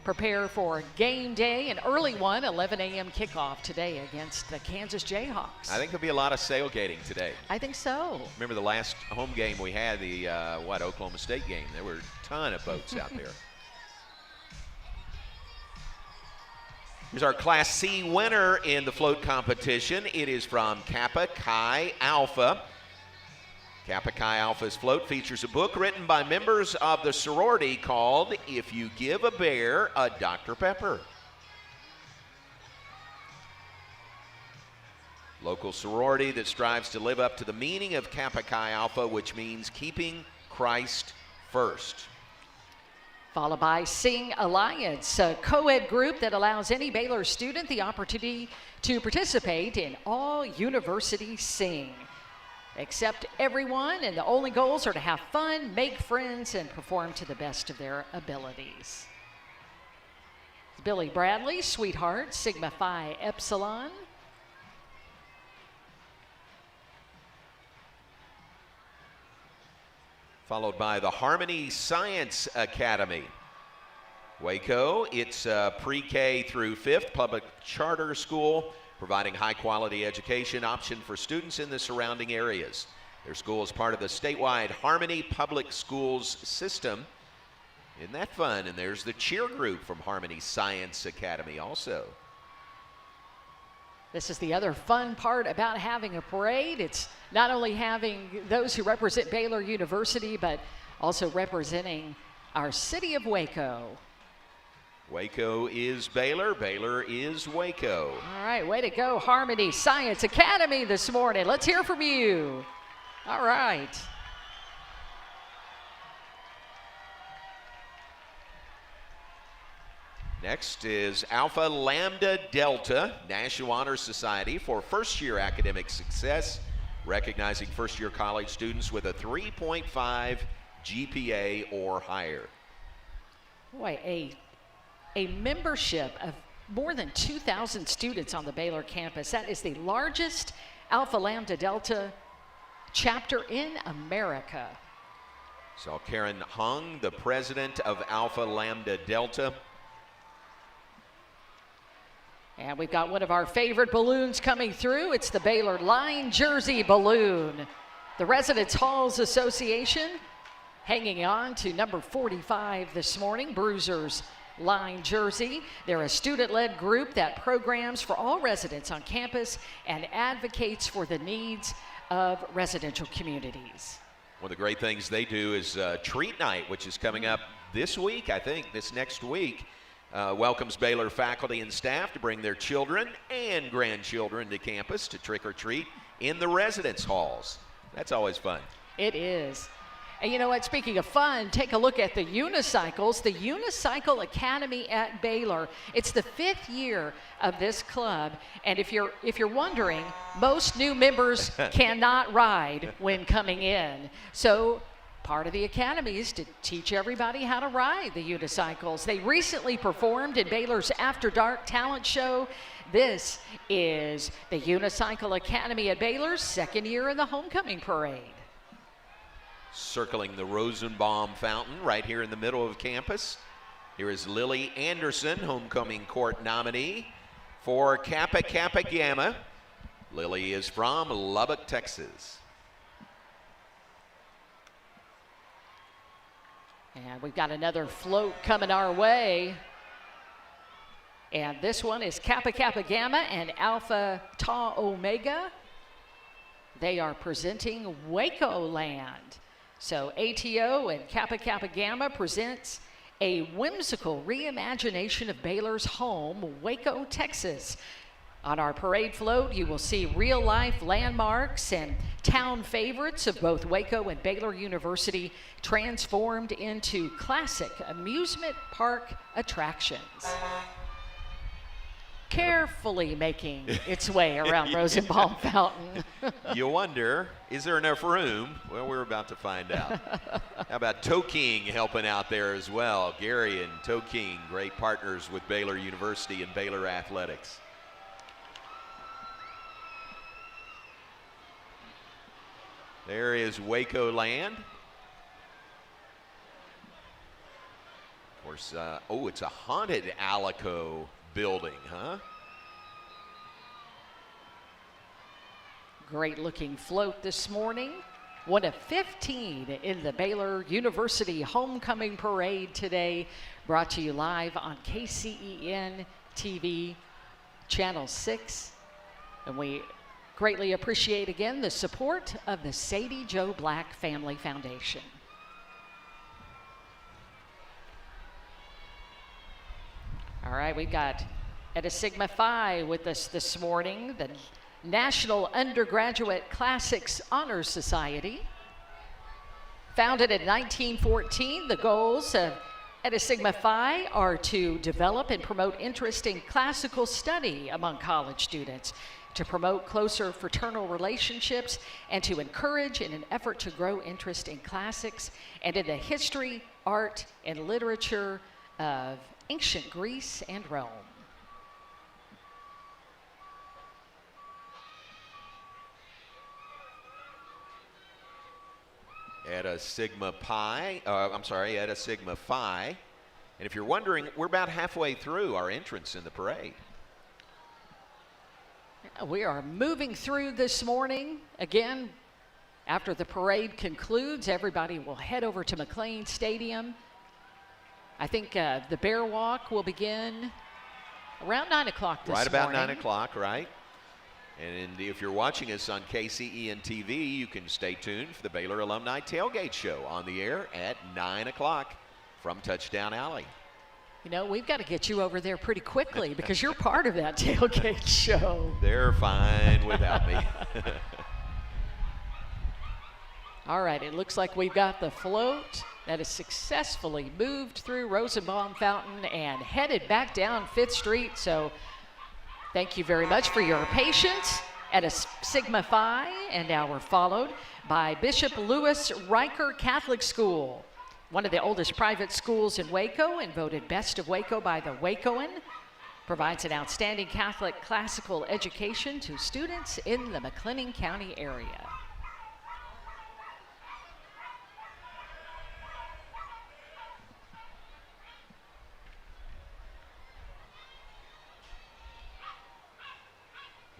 prepare for game day, an early one, 11 a.m. kickoff today against the Kansas Jayhawks.
I think there'll be a lot of sailgating today.
I think so.
Remember the last home game we had, the Oklahoma State game? There were a ton of boats out there. Here's our Class C winner in the float competition. It is from Kappa Chi Alpha. Kappa Chi Alpha's float features a book written by members of the sorority called If You Give a Bear a Dr. Pepper. Local sorority that strives to live up to the meaning of Kappa Chi Alpha, which means keeping Christ first.
Followed by Sing Alliance, a co-ed group that allows any Baylor student the opportunity to participate in all university sing. Accept everyone, and the only goals are to have fun, make friends, and perform to the best of their abilities. Billy Bradley, Sweetheart, Sigma Phi Epsilon.
Followed by the Harmony Science Academy. Waco, it's a pre-K through 5th public charter school, providing high-quality education option for students in the surrounding areas. Their school is part of the statewide Harmony Public Schools system. Isn't that fun? And there's the cheer group from Harmony Science Academy also.
This is the other fun part about having a parade. It's not only having those who represent Baylor University, but also representing our city of Waco.
Waco is Baylor, Baylor is Waco.
All right, way to go, Harmony Science Academy this morning. Let's hear from you. All right.
Next is Alpha Lambda Delta, National Honor Society for first-year academic success, recognizing first-year college students with a 3.5 GPA or higher.
Boy, a membership of more than 2,000 students on the Baylor campus. That is the largest Alpha Lambda Delta chapter in America.
So Karen Hung, the president of Alpha Lambda Delta.
And we've got one of our favorite balloons coming through. It's the Baylor Line Jersey Balloon. The Residence Halls Association hanging on to number 45 this morning, Bruisers Line Jersey. They're a student-led group that programs for all residents on campus and advocates for the needs of residential communities.
One of the great things they do is Treat Night, which is coming up this week, I think, this next week. Welcomes Baylor faculty and staff to bring their children and grandchildren to campus to trick or treat in the residence halls. That's always fun.
It is. And you know what, speaking of fun, take a look at the unicycles, the Unicycle Academy at Baylor. It's the 5th year of this club, and if you're wondering, most new members cannot ride when coming in. So part of the academy is to teach everybody how to ride the unicycles. They recently performed in Baylor's After Dark talent show. This is the Unicycle Academy at Baylor's 2nd year in the homecoming parade.
Circling the Rosenbaum Fountain right here in the middle of campus. Here is Lily Anderson, homecoming court nominee for Kappa Kappa Gamma. Lily is from Lubbock, Texas.
And we've got another float coming our way. And this one is Kappa Kappa Gamma and Alpha Tau Omega. They are presenting Waco Land. So ATO and Kappa Kappa Gamma presents a whimsical reimagination of Baylor's home, Waco, Texas. On our parade float, you will see real-life landmarks and town favorites of both Waco and Baylor University transformed into classic amusement park attractions. Carefully making its way around Rosenbaum Fountain.
You wonder, is there enough room? Well, we're about to find out. How about Toe King helping out there as well? Gary and Toe King, great partners with Baylor University and Baylor Athletics. There is Waco Land. Of course, oh, it's a haunted Alico building, huh?
Great looking float this morning. One of 15 in the Baylor University Homecoming Parade today, brought to you live on KCEN TV, Channel 6. And we greatly appreciate again the support of the Sadie Joe Black Family Foundation. All right, we've got Eta Sigma Phi with us this morning, the National Undergraduate Classics Honor Society. Founded in 1914, the goals of Eta Sigma Phi are to develop and promote interest in classical study among college students, to promote closer fraternal relationships, and to encourage in an effort to grow interest in classics and in the history, art, and literature of ancient Greece and Rome.
Eta Sigma Pi, Eta Sigma Phi. And if you're wondering, we're about halfway through our entrance in the parade.
We are moving through this morning. Again, after the parade concludes, everybody will head over to McLean Stadium. I think the Bear Walk will begin around 9 o'clock this morning.
Right about 9 o'clock, right? And if you're watching us on KCEN TV, you can stay tuned for the Baylor Alumni Tailgate Show on the air at 9 o'clock from Touchdown Alley.
You know, we've got to get you over there pretty quickly because you're part of that tailgate show.
They're fine without me.
All right, it looks like we've got the float that has successfully moved through Rosenbaum Fountain and headed back down 5th Street. So thank you very much for your patience. Eta Sigma Phi, and now we're followed by Bishop Louis Riker Catholic School, one of the oldest private schools in Waco and voted Best of Waco by the Wacoan. Provides an outstanding Catholic classical education to students in the McLennan County area.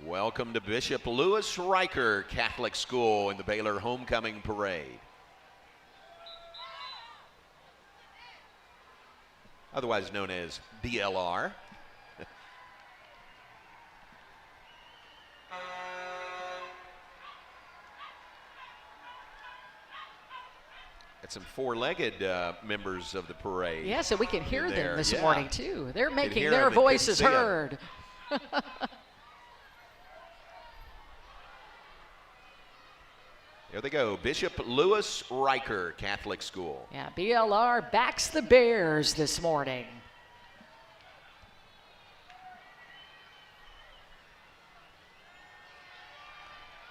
Welcome to Bishop Louis Riker Catholic School in the Baylor Homecoming Parade. Otherwise known as BLR. Got some four-legged members of the parade.
Yeah, so we can hear them this
Yeah.
morning too. They're making
hear
their
them, but couldn't
voices
see 'em.
heard.
There they go, Bishop Louis Riker Catholic School.
Yeah, BLR backs the Bears this morning.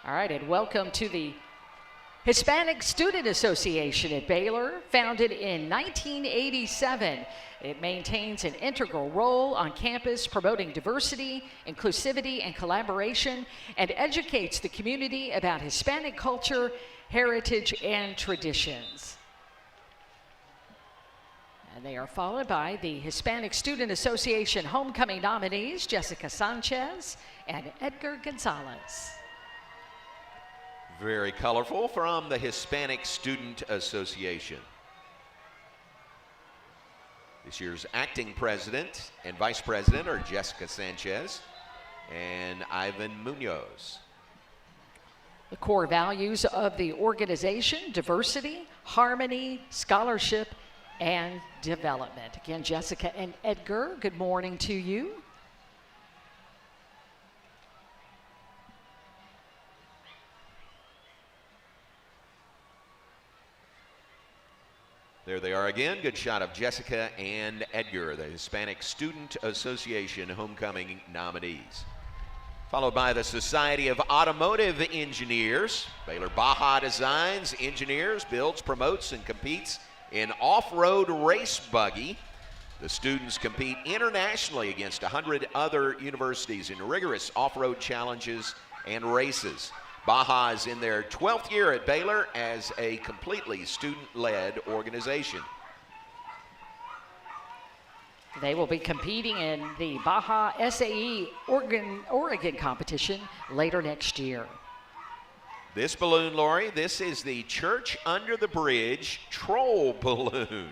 All right, and welcome to the Hispanic Student Association at Baylor, founded in 1987. It maintains an integral role on campus promoting diversity, inclusivity, and collaboration, and educates the community about Hispanic culture, heritage, and traditions. And they are followed by the Hispanic Student Association homecoming nominees, Jessica Sanchez and Edgar Gonzalez.
Very colorful from the Hispanic Student Association. This year's acting president and vice president are Jessica Sanchez and Ivan Munoz.
The core values of the organization: diversity, harmony, scholarship, and development. Again, Jessica and Edgar, good morning to you.
There they are again. Good shot of Jessica and Edgar, the Hispanic Student Association homecoming nominees. Followed by the Society of Automotive Engineers. Baylor Baja designs, engineers, builds, promotes, and competes in off-road race buggy. The students compete internationally against 100 other universities in rigorous off-road challenges and races. Baja is in their 12th year at Baylor as a completely student-led organization.
They will be competing in the Baja SAE Oregon competition later next year.
This balloon, Lori, this is the Church Under the Bridge Troll Balloon.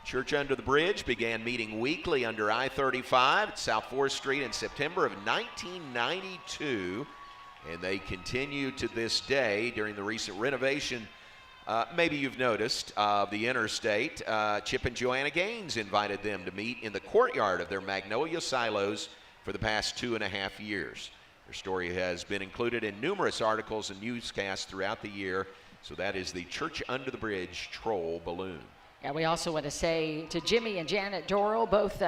Church Under the Bridge began meeting weekly under I-35 at South 4th Street in September of 1992. And they continue to this day during the recent renovation. Maybe you've noticed the interstate. Chip and Joanna Gaines invited them to meet in the courtyard of their Magnolia silos for the past 2.5 years. Their story has been included in numerous articles and newscasts throughout the year. So that is the Church Under the Bridge Troll Balloon.
And we also want to say to Jimmy and Janet Dorrell, both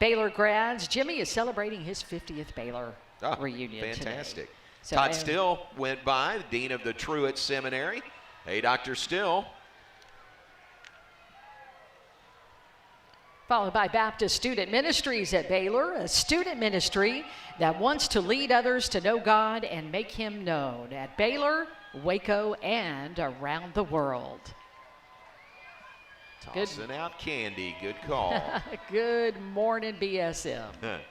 Baylor grads, Jimmy is celebrating his 50th Baylor reunion
fantastic.
today. So,
Todd Still went by, the Dean of the Truett Seminary. Hey, Dr. Still.
Followed by Baptist Student Ministries at Baylor, a student ministry that wants to lead others to know God and make Him known at Baylor, Waco, and around the world.
Tossing out candy, good call.
Good morning, BSM.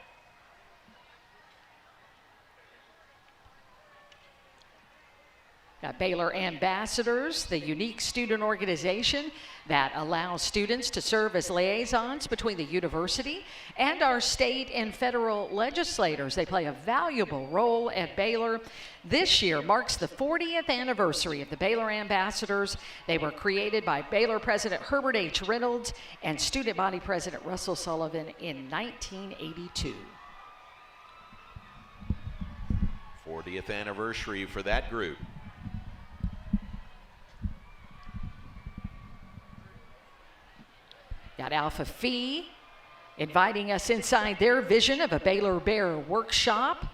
Got Baylor Ambassadors, the unique student organization that allows students to serve as liaisons between the university and our state and federal legislators. They play a valuable role at Baylor. This year marks the 40th anniversary of the Baylor Ambassadors. They were created by Baylor President Herbert H. Reynolds and Student Body President Russell Sullivan in 1982.
40th anniversary for that group.
Got Alpha Phi inviting us inside their vision of a Baylor Bear workshop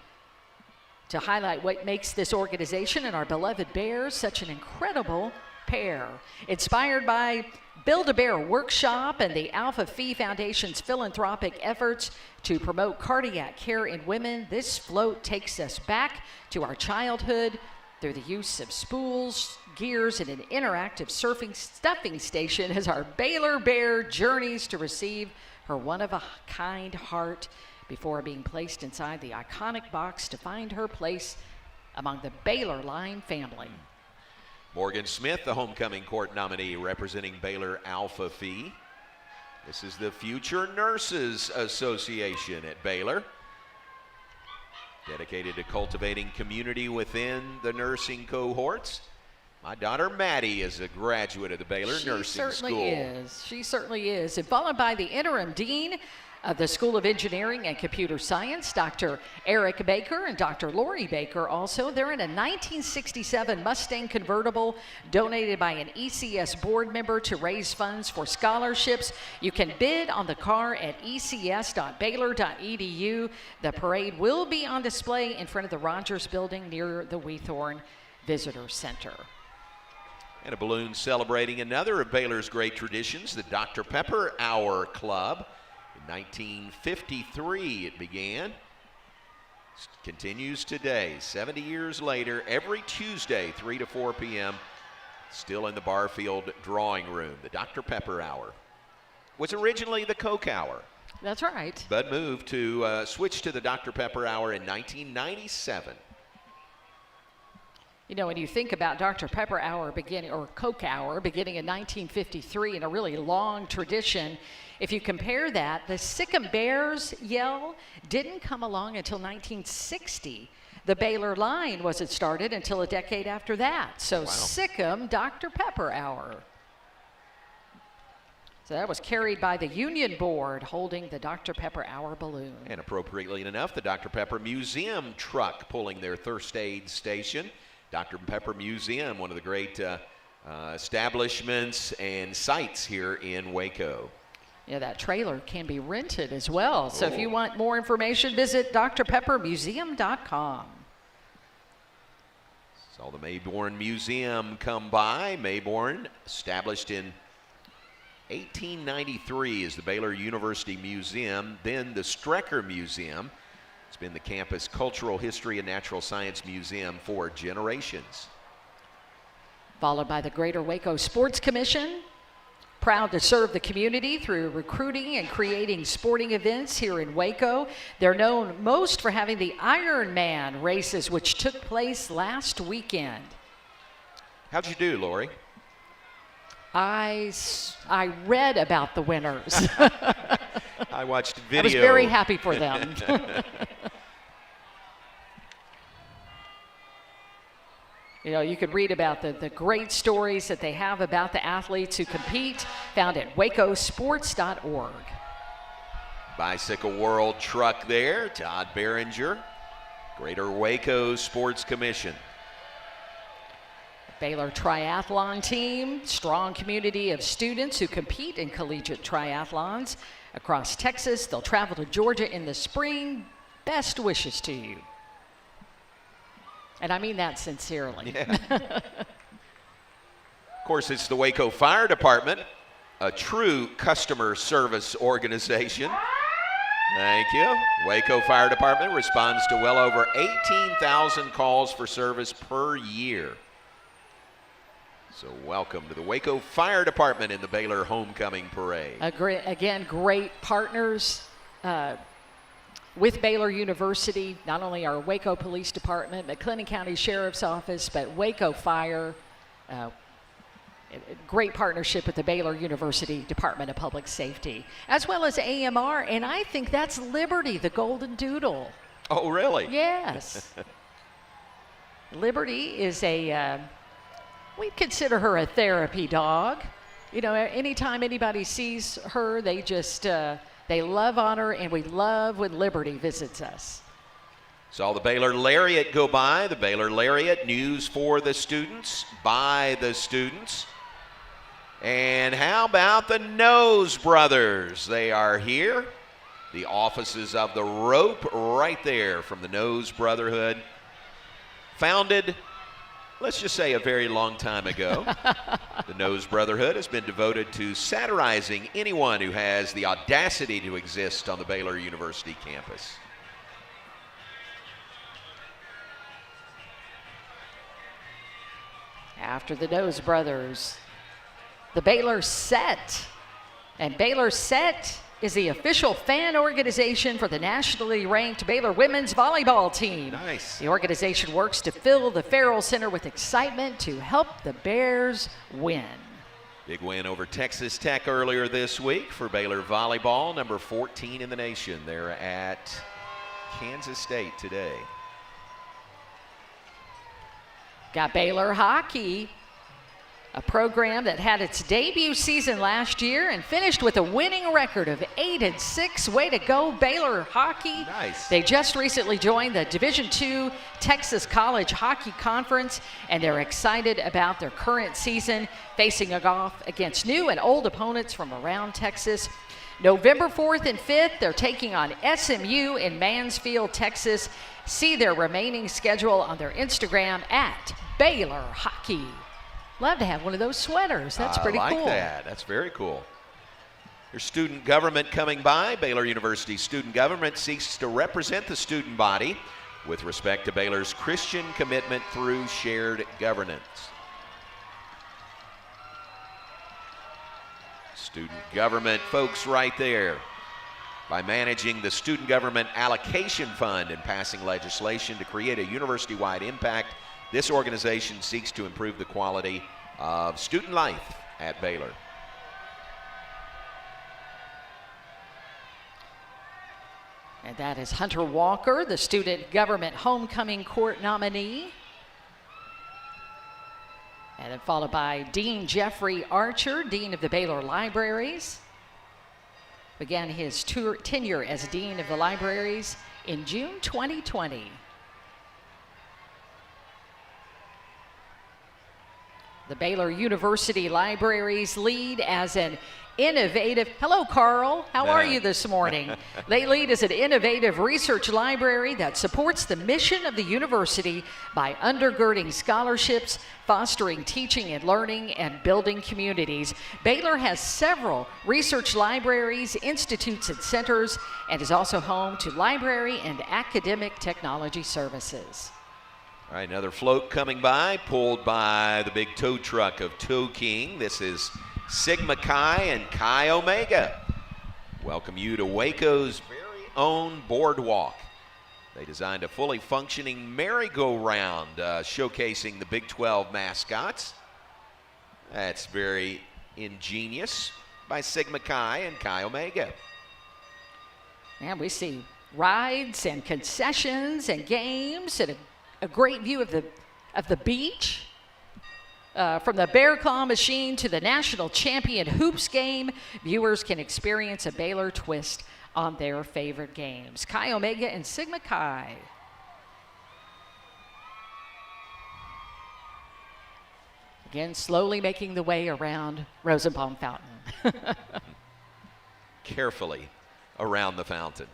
to highlight what makes this organization and our beloved Bears such an incredible pair. Inspired by Build-A-Bear Workshop and the Alpha Phi Foundation's philanthropic efforts to promote cardiac care in women, this float takes us back to our childhood through the use of spools, gears, and an interactive stuffing station as our Baylor Bear journeys to receive her one-of-a-kind heart before being placed inside the iconic box to find her place among the Baylor Line family.
Morgan Smith, the homecoming court nominee representing Baylor Alpha Phi. This is the Future Nurses Association at Baylor, dedicated to cultivating community within the nursing cohorts. My daughter Maddie is a graduate of the Baylor Nursing School.
She certainly is. And followed by the interim dean of the School of Engineering and Computer Science, Dr. Eric Baker and Dr. Lori Baker also. They're in a 1967 Mustang convertible donated by an ECS board member to raise funds for scholarships. You can bid on the car at ecs.baylor.edu. The parade will be on display in front of the Rogers Building near the Wheathorn Visitor Center.
And a balloon celebrating another of Baylor's great traditions, the Dr. Pepper Hour Club. In 1953 it began. Continues today, 70 years later, every Tuesday, 3 to 4 p.m., still in the Barfield drawing room. The Dr. Pepper Hour was originally the Coke Hour.
That's right.
But moved to switch to the Dr. Pepper Hour in 1997.
You know, when you think about Dr. Pepper Hour beginning, or Coke Hour beginning in 1953, and a really long tradition, if you compare that, the Sick 'em Bears yell didn't come along until 1960. The Baylor line wasn't started until a decade after that. So
wow.
Sick 'em Dr. Pepper Hour. So that was carried by the Union Board holding the Dr. Pepper Hour balloon.
And appropriately enough, the Dr. Pepper Museum truck pulling their thirst aid station. Dr. Pepper Museum, one of the great establishments and sites here in Waco.
Yeah, that trailer can be rented as well. So if you want more information, visit drpeppermuseum.com.
Saw the Mayborn Museum come by. Mayborn, established in 1893, is the Baylor University Museum, then the Strecker Museum. It's been the campus cultural history and natural science museum for generations.
Followed by the Greater Waco Sports Commission. Proud to serve the community through recruiting and creating sporting events here in Waco. They're known most for having the Ironman races, which took place last weekend.
How'd you do, Lori?
I read about the winners.
I watched video.
I was very happy for them. You know, you could read about the great stories that they have about the athletes who compete, found at wacosports.org.
Bicycle World truck there, Todd Behringer, Greater Waco Sports Commission.
Baylor Triathlon Team, strong community of students who compete in collegiate triathlons across Texas. They'll travel to Georgia in the spring. Best wishes to you. And I mean that sincerely.
Yeah. Of course, it's the Waco Fire Department, a true customer service organization. Thank you. Waco Fire Department responds to well over 18,000 calls for service per year. So welcome to the Waco Fire Department in the Baylor Homecoming Parade.
Great partners with Baylor University, not only our Waco Police Department, McLennan County Sheriff's Office, but Waco Fire. Great partnership with the Baylor University Department of Public Safety, as well as AMR, and I think that's Liberty, the Golden Doodle.
Oh, really?
Yes. Liberty is we consider her a therapy dog. You know, anytime anybody sees her, they just, they love on her, and we love when Liberty visits us.
Saw the Baylor Lariat go by. The Baylor Lariat, news for the students, by the students. And how about the Nose Brothers? They are here. The offices of the rope right there from the Nose Brotherhood. Founded, let's just say, a very long time ago. The Nose Brotherhood has been devoted to satirizing anyone who has the audacity to exist on the Baylor University campus.
After the Nose Brothers, the Baylor Set. And Baylor Set is the official fan organization for the nationally ranked Baylor women's volleyball team.
Nice.
The organization works to fill the Farrell Center with excitement to help the Bears win.
Big win over Texas Tech earlier this week for Baylor volleyball, number 14 in the nation. They're at Kansas State today.
Got Baylor hockey. a program that had its debut season last year and finished with a winning record of 8-6. Way to go, Baylor hockey.
Nice.
They just recently joined the Division II Texas College Hockey Conference, and they're excited about their current season, facing off against new and old opponents from around Texas. November 4th and 5th, they're taking on SMU in Mansfield, Texas. See their remaining schedule on their Instagram at Baylor Hockey. Love to have one of those sweaters. That's pretty cool.
I like that. That's very cool. There's student government coming by. Baylor University student government seeks to represent the student body with respect to Baylor's Christian commitment through shared governance. Student government folks right there. By managing the Student Government Allocation Fund and passing legislation to create a university-wide impact, this organization seeks to improve the quality of student life at Baylor.
And that is Hunter Walker, the Student Government Homecoming Court nominee. And then followed by Dean Jeffrey Archer, Dean of the Baylor Libraries. Began his tenure as Dean of the Libraries in June 2020. The Baylor University Libraries lead as an innovative, hello Carl, how are you this morning? They lead as an innovative research library that supports the mission of the university by undergirding scholarships, fostering teaching and learning, and building communities. Baylor has several research libraries, institutes, and centers, and is also home to library and academic technology services.
All right, another float coming by, pulled by the big tow truck of Tow King. This is Sigma Chi and Chi Omega. Welcome you to Waco's very own boardwalk. They designed a fully functioning merry-go-round showcasing the Big 12 mascots. That's very ingenious by Sigma Chi and Chi Omega.
And we see rides and concessions and games and a great view of the beach. From the Bear Claw machine to the national champion hoops game, viewers can experience a Baylor twist on their favorite games. Chi Omega and Sigma Chi. Again, slowly making the way around Rosenbaum Fountain.
Carefully around the fountain.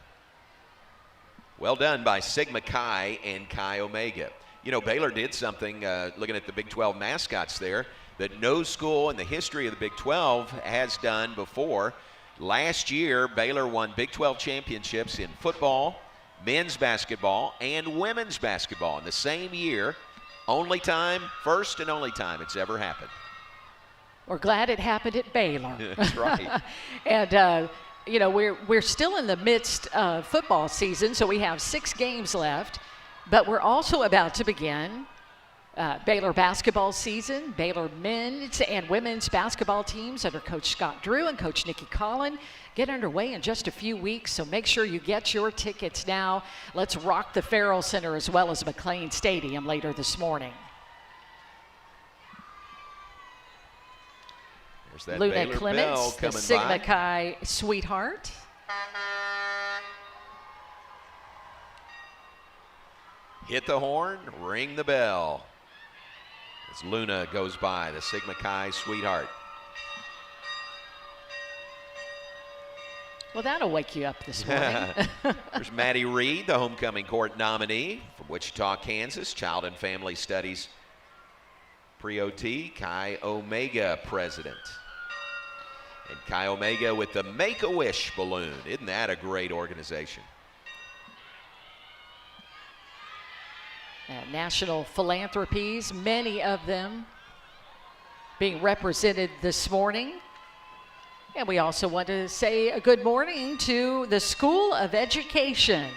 Well done by Sigma Chi and Chi Omega. You know, Baylor did something, looking at the Big 12 mascots there, that no school in the history of the Big 12 has done before. Last year, Baylor won Big 12 championships in football, men's basketball, and women's basketball in the same year. Only time, first and only time it's ever happened.
We're glad it happened at Baylor.
That's right.
And, you know, we're still in the midst of football season, so we have 6 games left. But we're also about to begin Baylor basketball season. Baylor men's and women's basketball teams under Coach Scott Drew and Coach Nikki Collin get underway in just a few weeks, so make sure you get your tickets now. Let's rock the Farrell Center as well as McLean Stadium later this morning.
There's that
Luna
Baylor
Clements,
bell
the
coming
Sigma
by.
Chi sweetheart.
Hit the horn, ring the bell. As Luna goes by, the Sigma Chi sweetheart.
Well, that'll wake you up this morning.
There's Maddie Reed, the homecoming court nominee from Wichita, Kansas, Child and Family Studies Pre-OT, Chi Omega president. And Chi Omega with the Make-A-Wish balloon. Isn't that a great organization?
National philanthropies, many of them being represented this morning. And we also want to say a good morning to the School of Education.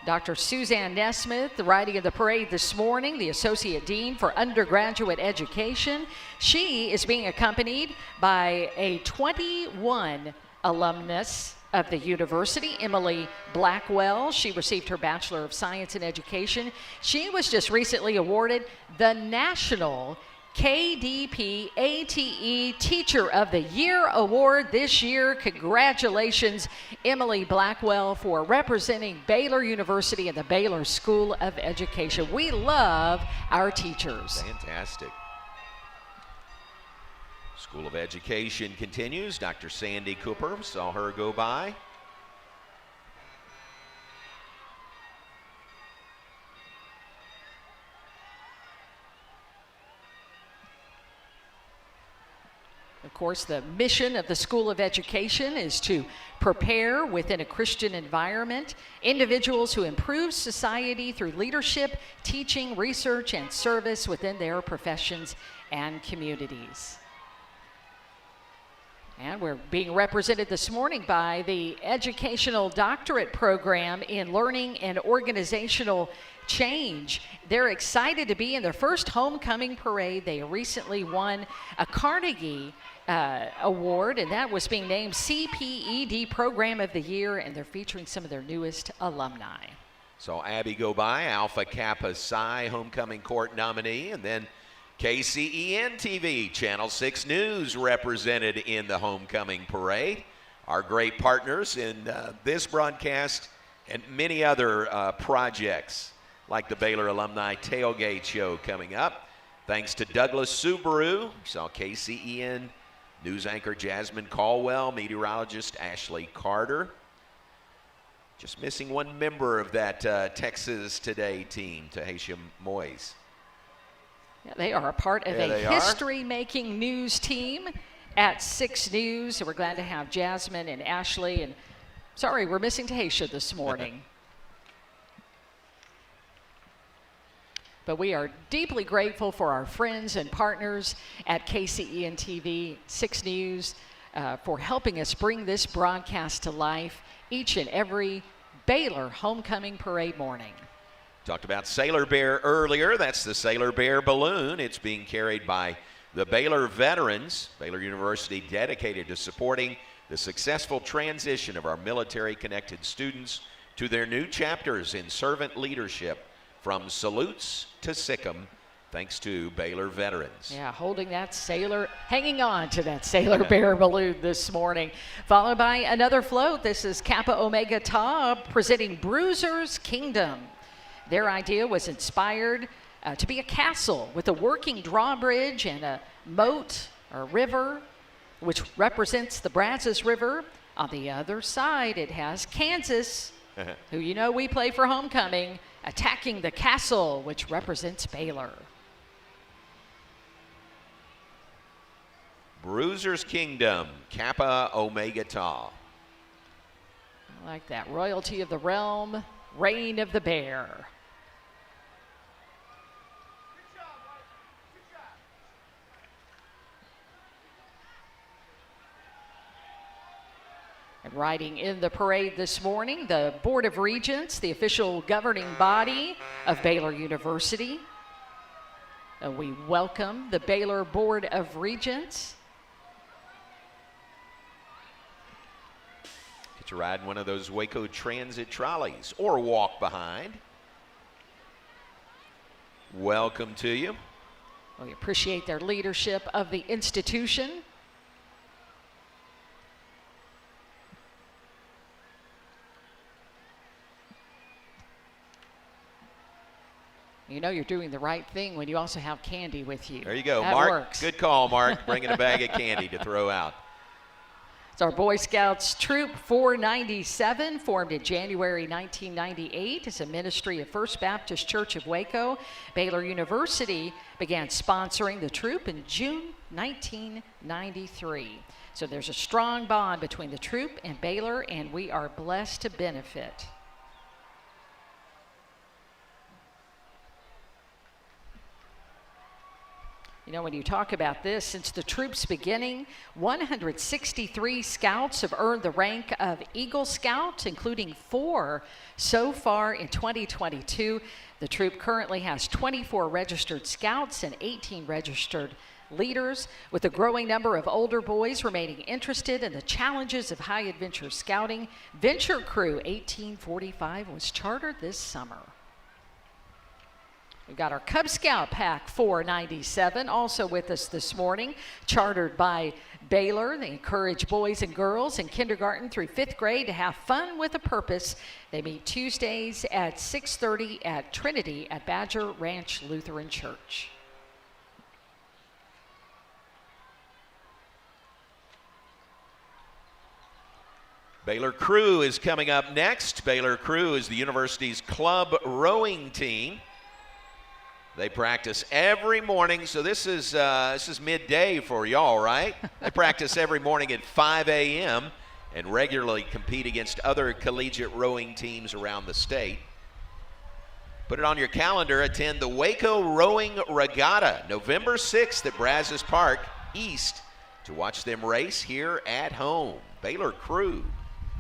Dr. Suzanne Nesmith, the riding of the parade this morning, the Associate Dean for Undergraduate Education. She is being accompanied by a 21 alumnus of the university, Emily Blackwell. She received her Bachelor of Science in Education. She was just recently awarded the National KDP ATE Teacher of the Year Award this year. Congratulations, Emily Blackwell, for representing Baylor University and the Baylor School of Education. We love our teachers.
Fantastic. School of Education continues. Dr. Sandy Cooper, saw her go by.
Of course, the mission of the School of Education is to prepare within a Christian environment individuals who improve society through leadership, teaching, research, and service within their professions and communities. And we're being represented this morning by the Educational Doctorate Program in Learning and Organizational Change. They're excited to be in their first homecoming parade. They recently won a Carnegie Award, and that was being named CPED Program of the Year, and they're featuring some of their newest alumni.
So Abby go by, Alpha Kappa Psi homecoming court nominee, and then KCEN TV, Channel 6 News represented in the homecoming parade. Our great partners in this broadcast and many other projects like the Baylor Alumni Tailgate Show coming up. Thanks to Douglas Subaru. We saw KCEN news anchor Jasmine Caldwell, meteorologist Ashley Carter. Just missing one member of that Texas Today team, Tahisha Moyes.
Yeah, they are a part of a history-making news team at 6 News. So we're glad to have Jasmine and Ashley. And sorry, we're missing Tahisha this morning. But we are deeply grateful for our friends and partners at KCEN TV, 6 News, for helping us bring this broadcast to life each and every Baylor homecoming parade morning.
Talked about Sailor Bear earlier. That's the Sailor Bear balloon. It's being carried by the Baylor veterans. Baylor University dedicated to supporting the successful transition of our military-connected students to their new chapters in servant leadership, from salutes to SICM, thanks to Baylor veterans.
Yeah, holding that sailor, hanging on to that Sailor Bear balloon this morning. Followed by another float. This is Kappa Omega Tau presenting Bruiser's Kingdom. Their idea was inspired to be a castle with a working drawbridge and a moat or river, which represents the Brazos River. On the other side, it has Kansas, who you know we play for homecoming, attacking the castle, which represents Baylor.
Bruiser's Kingdom, Kappa Omega Tau.
I like that. Royalty of the realm, reign of the bear. And riding in the parade this morning, the Board of Regents, the official governing body of Baylor University. We welcome the Baylor Board of Regents.
Get to ride one of those Waco Transit trolleys or walk behind. Welcome to you.
We appreciate their leadership of the institution. You know you're doing the right thing when you also have candy with you.
There you go,
that
Mark.
Works.
Good call, Mark. Bringing a bag of candy to throw out.
It's our Boy Scouts Troop 497, formed in January 1998 as a ministry of First Baptist Church of Waco. Baylor University began sponsoring the troop in June 1993. So there's a strong bond between the troop and Baylor, and we are blessed to benefit. You know, when you talk about this, since the troop's beginning, 163 scouts have earned the rank of Eagle Scout, including 4 so far in 2022. The troop currently has 24 registered scouts and 18 registered leaders, with a growing number of older boys remaining interested in the challenges of high adventure scouting. Venture Crew 1845 was chartered this summer. We've got our Cub Scout Pack 497 also with us this morning, chartered by Baylor. They encourage boys and girls in kindergarten through 5th grade to have fun with a purpose. They meet Tuesdays at 6:30 at Trinity at Badger Ranch Lutheran Church.
Baylor Crew is coming up next. Baylor Crew is the university's club rowing team. They practice every morning, so this is midday for y'all, right? They practice every morning at 5 a.m. and regularly compete against other collegiate rowing teams around the state. Put it on your calendar. Attend the Waco Rowing Regatta, November 6th at Brazos Park East, to watch them race here at home. Baylor Crew.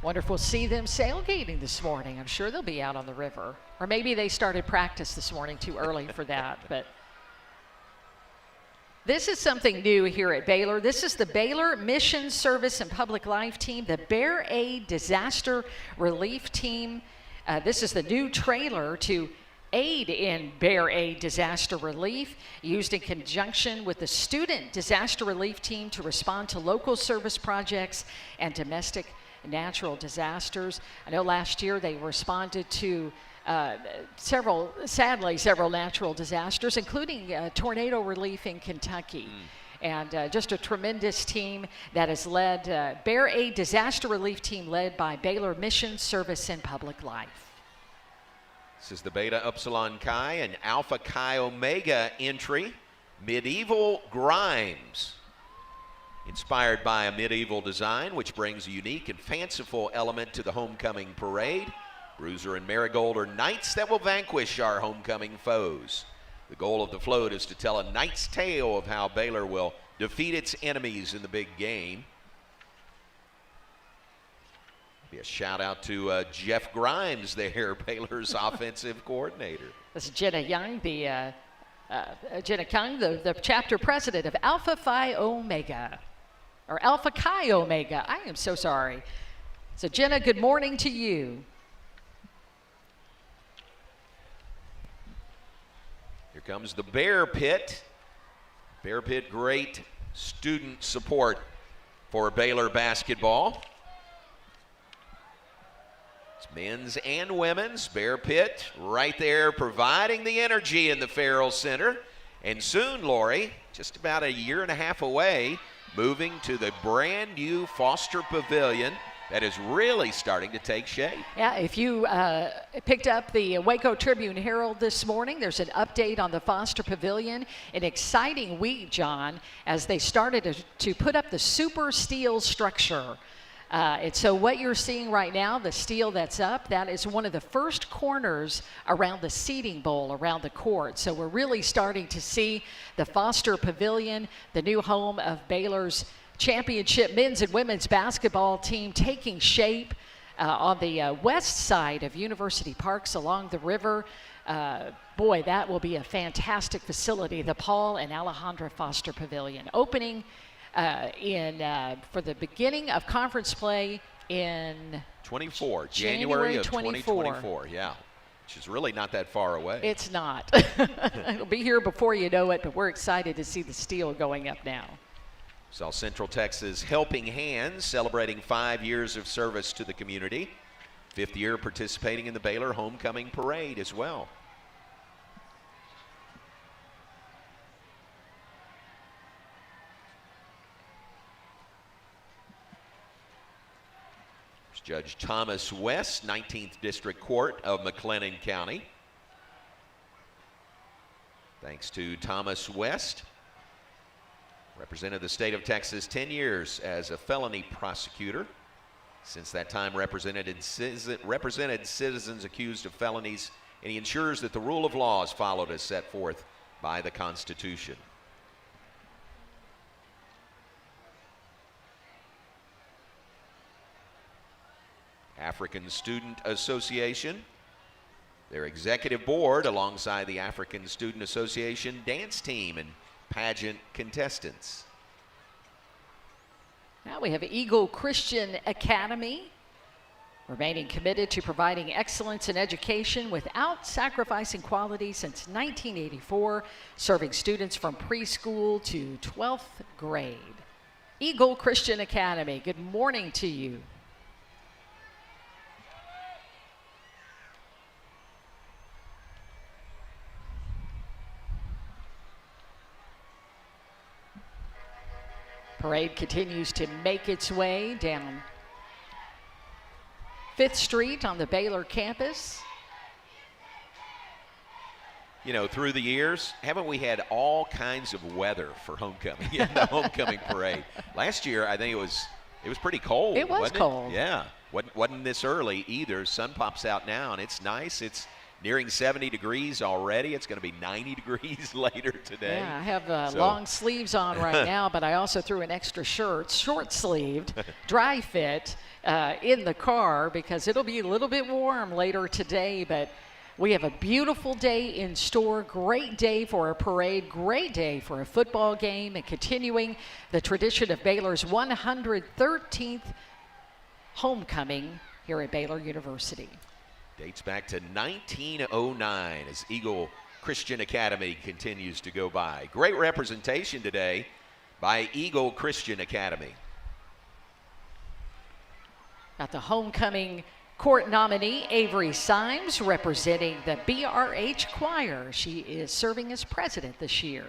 Wonder if we'll see them sailgating this morning. I'm sure they'll be out on the river. Or maybe they started practice this morning too early for that. But this is something new here at Baylor. This is the Baylor Mission Service and Public Life Team, the Bear Aid Disaster Relief Team. This is the new trailer to aid in Bear Aid disaster relief, used in conjunction with the Student Disaster Relief Team to respond to local service projects and domestic natural disasters. I know last year they responded to several natural disasters, including tornado relief in Kentucky. And just a tremendous team that has led, Bear Aid Disaster Relief Team led by Baylor Mission Service and Public Life.
This is the Beta Upsilon Chi and Alpha Chi Omega entry, Medieval Grimes. Inspired by a medieval design, which brings a unique and fanciful element to the homecoming parade. Bruiser and Marigold are knights that will vanquish our homecoming foes. The goal of the float is to tell a knight's tale of how Baylor will defeat its enemies in the big game. Be a shout out to Jeff Grimes there, Baylor's offensive coordinator.
This is Jenna Young, the chapter president of Alpha Phi Omega, or Alpha Chi Omega. I am so sorry. So Jenna, good morning to you.
Here comes the Bear Pit. Bear Pit, great student support for Baylor basketball. It's men's and women's. Bear Pit right there providing the energy in the Farrell Center. And soon, Lori, just about a year and a half away, moving to the brand new Foster Pavilion that is really starting to take shape.
Yeah, if you picked up the Waco Tribune-Herald this morning, there's an update on the Foster Pavilion. An exciting week, John, as they started to put up the super steel structure. And so what you're seeing right now, the steel that's up, that is one of the first corners around the seating bowl around the court. So we're really starting to see the Foster Pavilion, the new home of Baylor's championship men's and women's basketball team, taking shape on the west side of University Parks along the river. Boy, that will be a fantastic facility, the Paul and Alejandra Foster Pavilion, opening for the beginning of conference play in
24, January of 2024, yeah, which is really not that far away.
It's not. It'll be here before you know it, but we're excited to see the steel going up now.
South Central Texas Helping Hands celebrating 5 years of service to the community. 5th year participating in the Baylor Homecoming Parade as well. Judge Thomas West, 19th District Court of McLennan County. Thanks to Thomas West, represented the state of Texas 10 years as a felony prosecutor. Since that time, represented citizens accused of felonies, and he ensures that the rule of law is followed as set forth by the Constitution. African Student Association, their executive board alongside the African Student Association dance team and pageant contestants.
Now we have Eagle Christian Academy, remaining committed to providing excellence in education without sacrificing quality since 1984, serving students from preschool to 12th grade. Eagle Christian Academy, good morning to you. Parade continues to make its way down 5th Street on the Baylor campus.
You know, through the years, haven't we had all kinds of weather for homecoming in the homecoming parade? Last year, I think it was pretty cold.
It was cold.
Yeah, wasn't this early either. Sun pops out now, and it's nice. It's nearing 70 degrees already. It's going to be 90 degrees later today.
Yeah, I have long sleeves on right now, but I also threw an extra shirt, short-sleeved, dry fit, in the car because it'll be a little bit warm later today, but we have a beautiful day in store, great day for a parade, great day for a football game, and continuing the tradition of Baylor's 113th homecoming here at Baylor University.
Dates back to 1909 as Eagle Christian Academy continues to go by. Great representation today by Eagle Christian Academy.
Got the homecoming court nominee, Avery Symes, representing the BRH Choir. She is serving as president this year.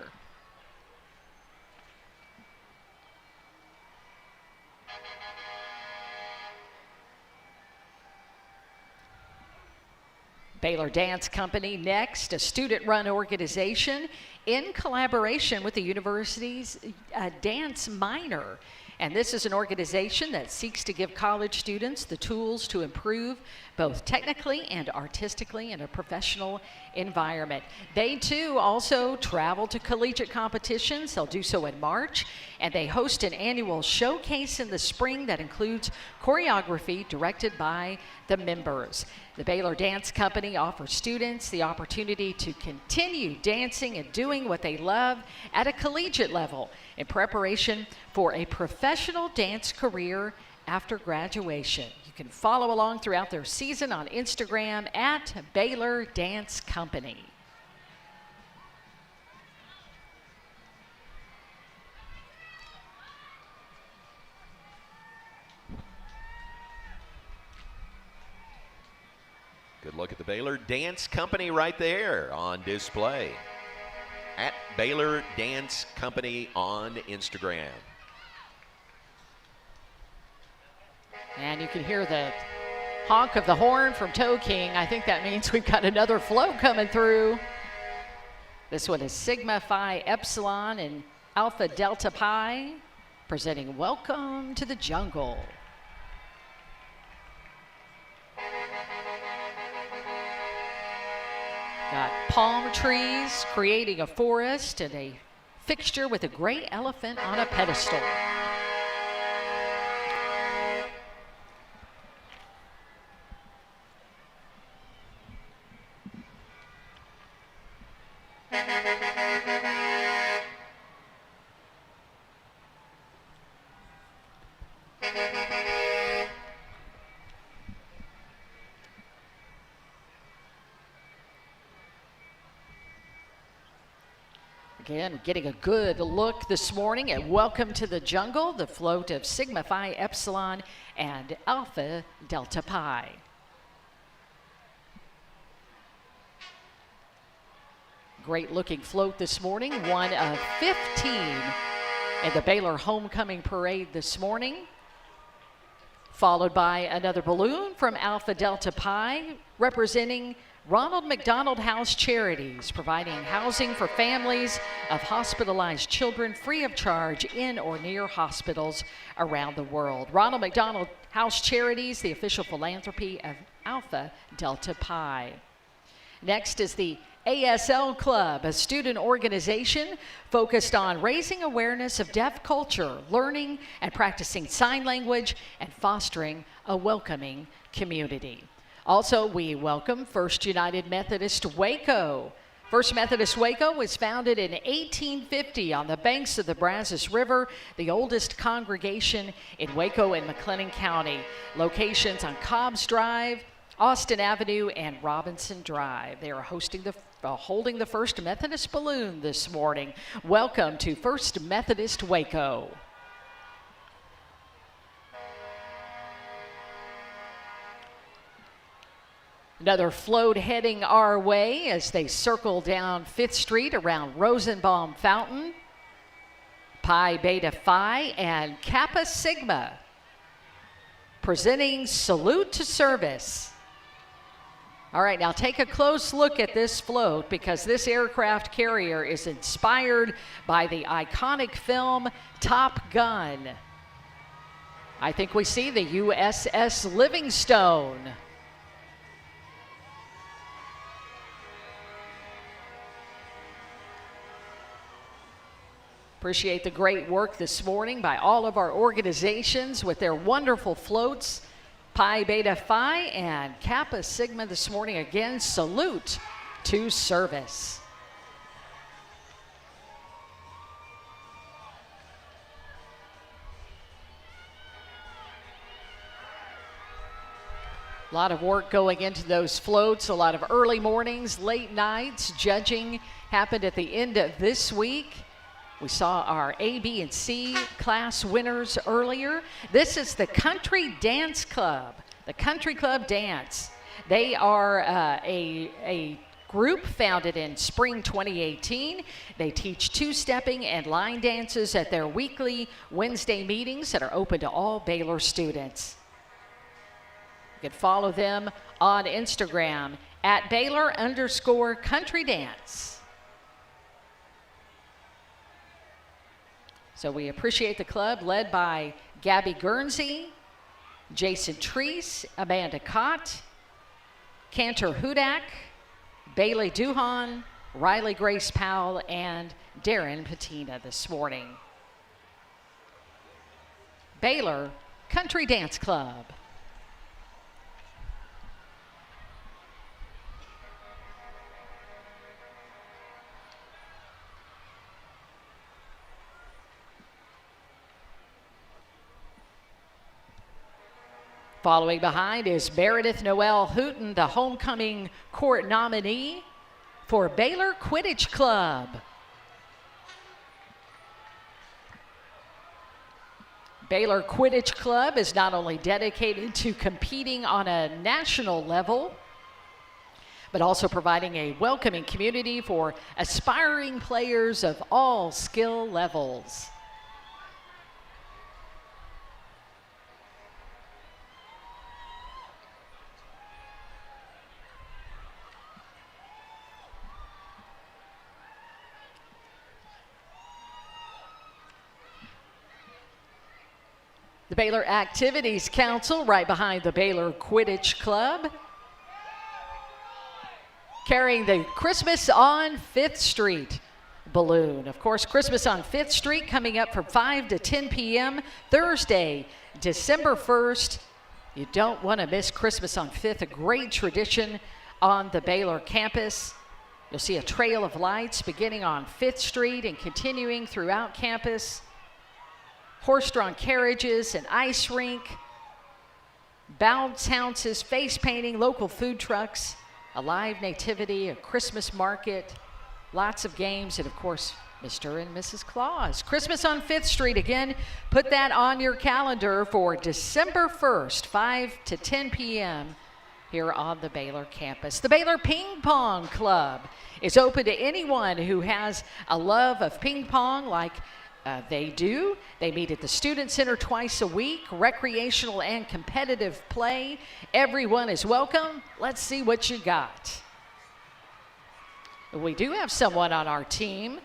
Baylor Dance Company next, a student-run organization in collaboration with the university's dance minor. And this is an organization that seeks to give college students the tools to improve both technically and artistically in a professional environment. They too also travel to collegiate competitions. They'll do so in March, and they host an annual showcase in the spring that includes choreography directed by the members. The Baylor Dance Company offers students the opportunity to continue dancing and doing what they love at a collegiate level in preparation for a professional dance career after graduation. You can follow along throughout their season on Instagram at Baylor Dance Company.
Good look at the Baylor Dance Company right there on display. At Baylor Dance Company on Instagram.
And you can hear the honk of the horn from Toe King. I think that means we've got another float coming through. This one is Sigma Phi Epsilon and Alpha Delta Pi, presenting Welcome to the Jungle. Got palm trees creating a forest and a fixture with a gray elephant on a pedestal. Again, getting a good look this morning at Welcome to the Jungle, the float of Sigma Phi Epsilon and Alpha Delta Pi. Great looking float this morning, one of 15 in the Baylor Homecoming Parade this morning. Followed by another balloon from Alpha Delta Pi representing Ronald McDonald House Charities, providing housing for families of hospitalized children free of charge in or near hospitals around the world. Ronald McDonald House Charities, the official philanthropy of Alpha Delta Pi. Next is the ASL Club, a student organization focused on raising awareness of deaf culture, learning and practicing sign language, and fostering a welcoming community. Also, we welcome First United Methodist Waco, First Methodist Waco was founded in 1850 on the banks of the Brazos River, the oldest congregation in Waco and McLennan County. Locations on Cobbs Drive, Austin Avenue, and Robinson Drive. They are holding the First Methodist Balloon this morning. Welcome to First Methodist Waco. Another float heading our way as they circle down 5th Street around Rosenbaum Fountain. Pi Beta Phi and Kappa Sigma presenting Salute to Service. All right, now take a close look at this float because this aircraft carrier is inspired by the iconic film Top Gun. I think we see the USS Livingstone. Appreciate the great work this morning by all of our organizations with their wonderful floats. Pi Beta Phi and Kappa Sigma this morning. Again, salute to service. A lot of work going into those floats, a lot of early mornings, late nights. Judging happened at the end of this week. We saw our A, B, and C class winners earlier. This is the Country Dance Club, the Country Club Dance. They are a group founded in spring 2018. They teach two-stepping and line dances at their weekly Wednesday meetings that are open to all Baylor students. You can follow them on Instagram at Baylor_Country Dance. So we appreciate the club led by Gabby Guernsey, Jason Treese, Amanda Cott, Cantor Hudak, Bailey Duhan, Riley Grace Powell, and Darren Patina this morning. Baylor Country Dance Club. Following behind is Meredith Noel Hooten, the homecoming court nominee for Baylor Quidditch Club. Baylor Quidditch Club is not only dedicated to competing on a national level, but also providing a welcoming community for aspiring players of all skill levels. The Baylor Activities Council right behind the Baylor Quidditch Club, carrying the Christmas on 5th Street balloon. Of course, Christmas on 5th Street coming up from 5 to 10 p.m. Thursday, December 1st. You don't want to miss Christmas on 5th, a great tradition on the Baylor campus. You'll see a trail of lights beginning on 5th Street and continuing throughout campus. Horse-drawn carriages, an ice rink, bounce houses, face painting, local food trucks, a live nativity, a Christmas market, lots of games, and of course, Mr. and Mrs. Claus. Christmas on 5th Street, again, put that on your calendar for December 1st, 5 to 10 p.m. here on the Baylor campus. The Baylor Ping Pong Club is open to anyone who has a love of ping pong like they do. They meet at the Student Center twice a week, recreational and competitive play. Everyone is welcome. Let's see what you got. We do have someone on our team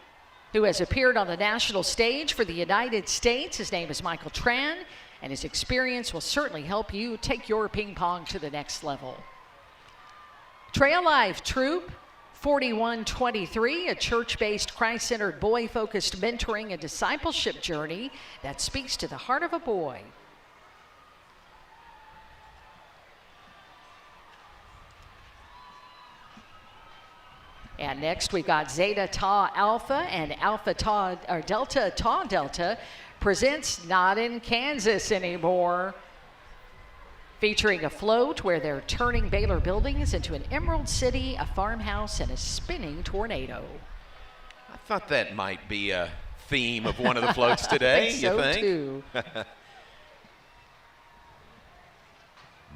who has appeared on the national stage for the United States. His name is Michael Tran, and his experience will certainly help you take your ping pong to the next level. Trail Life Troop 4123, a church-based, Christ-centered, boy-focused mentoring and discipleship journey that speaks to the heart of a boy. And next we've got Zeta Tau Alpha and Alpha Tau, or Delta Tau Delta presents Not in Kansas Anymore, featuring a float where they're turning Baylor buildings into an Emerald City, a farmhouse, and a spinning tornado.
I thought that might be a theme of one of the floats today.
You think? Too.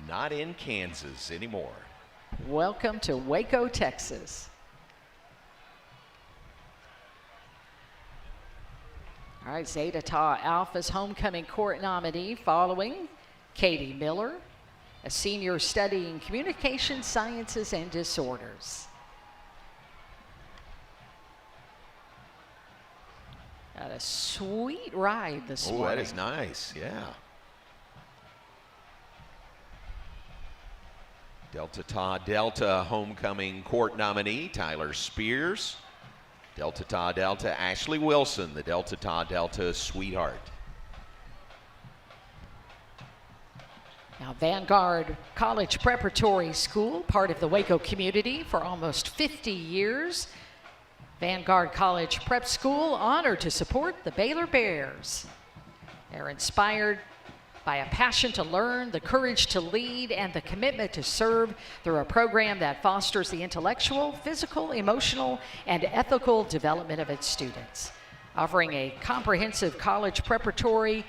Not in Kansas anymore.
Welcome to Waco, Texas. All right, Zeta Tau Alpha's homecoming court nominee following Katie Miller, a senior studying communication sciences and disorders. Got a sweet ride this morning.
Oh, that is nice, yeah. Delta Tau Delta homecoming court nominee, Tyler Spears. Delta Tau Delta, Ashley Wilson, the Delta Tau Delta sweetheart.
Now, Vanguard College Preparatory School, part of the Waco community for almost 50 years. Vanguard College Prep School, honored to support the Baylor Bears. They're inspired by a passion to learn, the courage to lead, and the commitment to serve through a program that fosters the intellectual, physical, emotional, and ethical development of its students. Offering a comprehensive college preparatory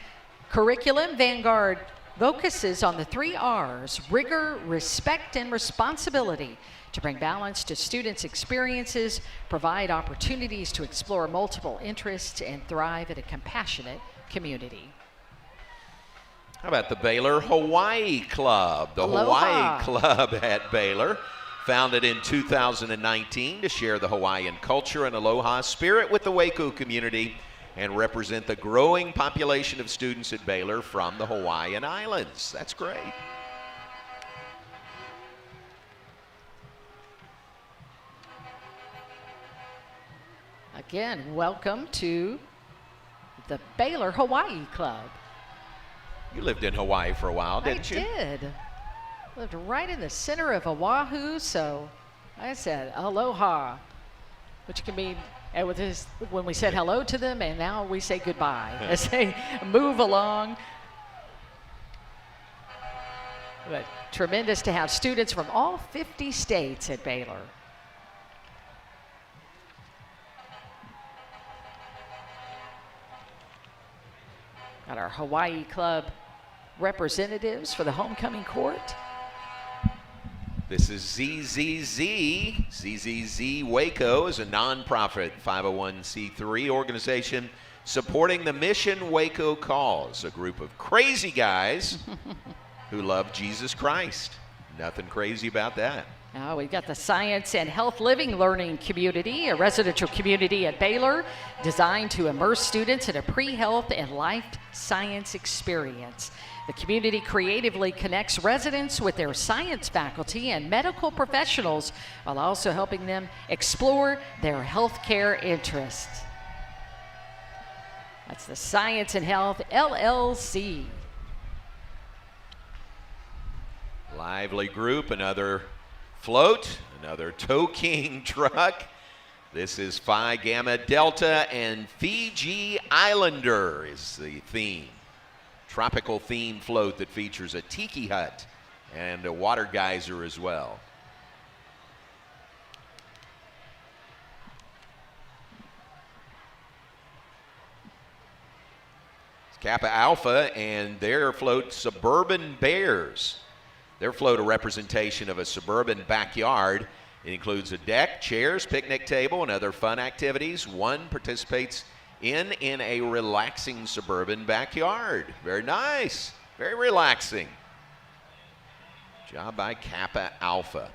curriculum, Vanguard focuses on the 3 R's: rigor, respect, and responsibility, to bring balance to students' experiences, provide opportunities to explore multiple interests, and thrive in a compassionate community.
How about the Baylor Hawaii Club? The
Aloha.
Hawaii Club at Baylor, founded in 2019 to share the Hawaiian culture and aloha spirit with the Waco community and represent the growing population of students at Baylor from the Hawaiian Islands. That's great.
Again, welcome to the Baylor Hawaii Club.
You lived in Hawaii for a while, didn't you?
I did. Lived right in the center of Oahu, so I said aloha, which can mean, and with this, when we said hello to them, and now we say goodbye as they move along. But tremendous to have students from all 50 states at Baylor. Got our Hawaii Club representatives for the homecoming court.
This is ZZZ. ZZZ Waco is a nonprofit 501c3 organization supporting the Mission Waco Cause, a group of crazy guys who love Jesus Christ. Nothing crazy about that.
Now we've got the Science and Health Living Learning Community, a residential community at Baylor designed to immerse students in a pre-health and life science experience. The community creatively connects residents with their science faculty and medical professionals while also helping them explore their healthcare interests. That's the Science and Health LLC.
Lively group, another float, another Tow King truck. This is Phi Gamma Delta and Fiji Islander is the theme. Tropical theme float that features a tiki hut and a water geyser as well. It's Kappa Alpha and their float Suburban Bears. Their float a representation of a suburban backyard. It includes a deck, chairs, picnic table, and other fun activities one participates in a relaxing suburban backyard. Very nice, very relaxing. Job by Kappa Alpha.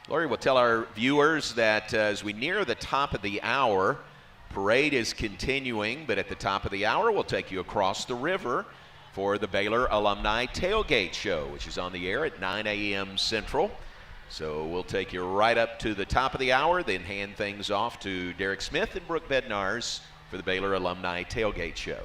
Lori will tell our viewers that as we near the top of the hour, parade is continuing, but at the top of the hour, we'll take you across the river for the Baylor Alumni Tailgate Show, which is on the air at 9 a.m. Central. So we'll take you right up to the top of the hour, then hand things off to Derek Smith and Brooke Bednars for the Baylor Alumni Tailgate Show.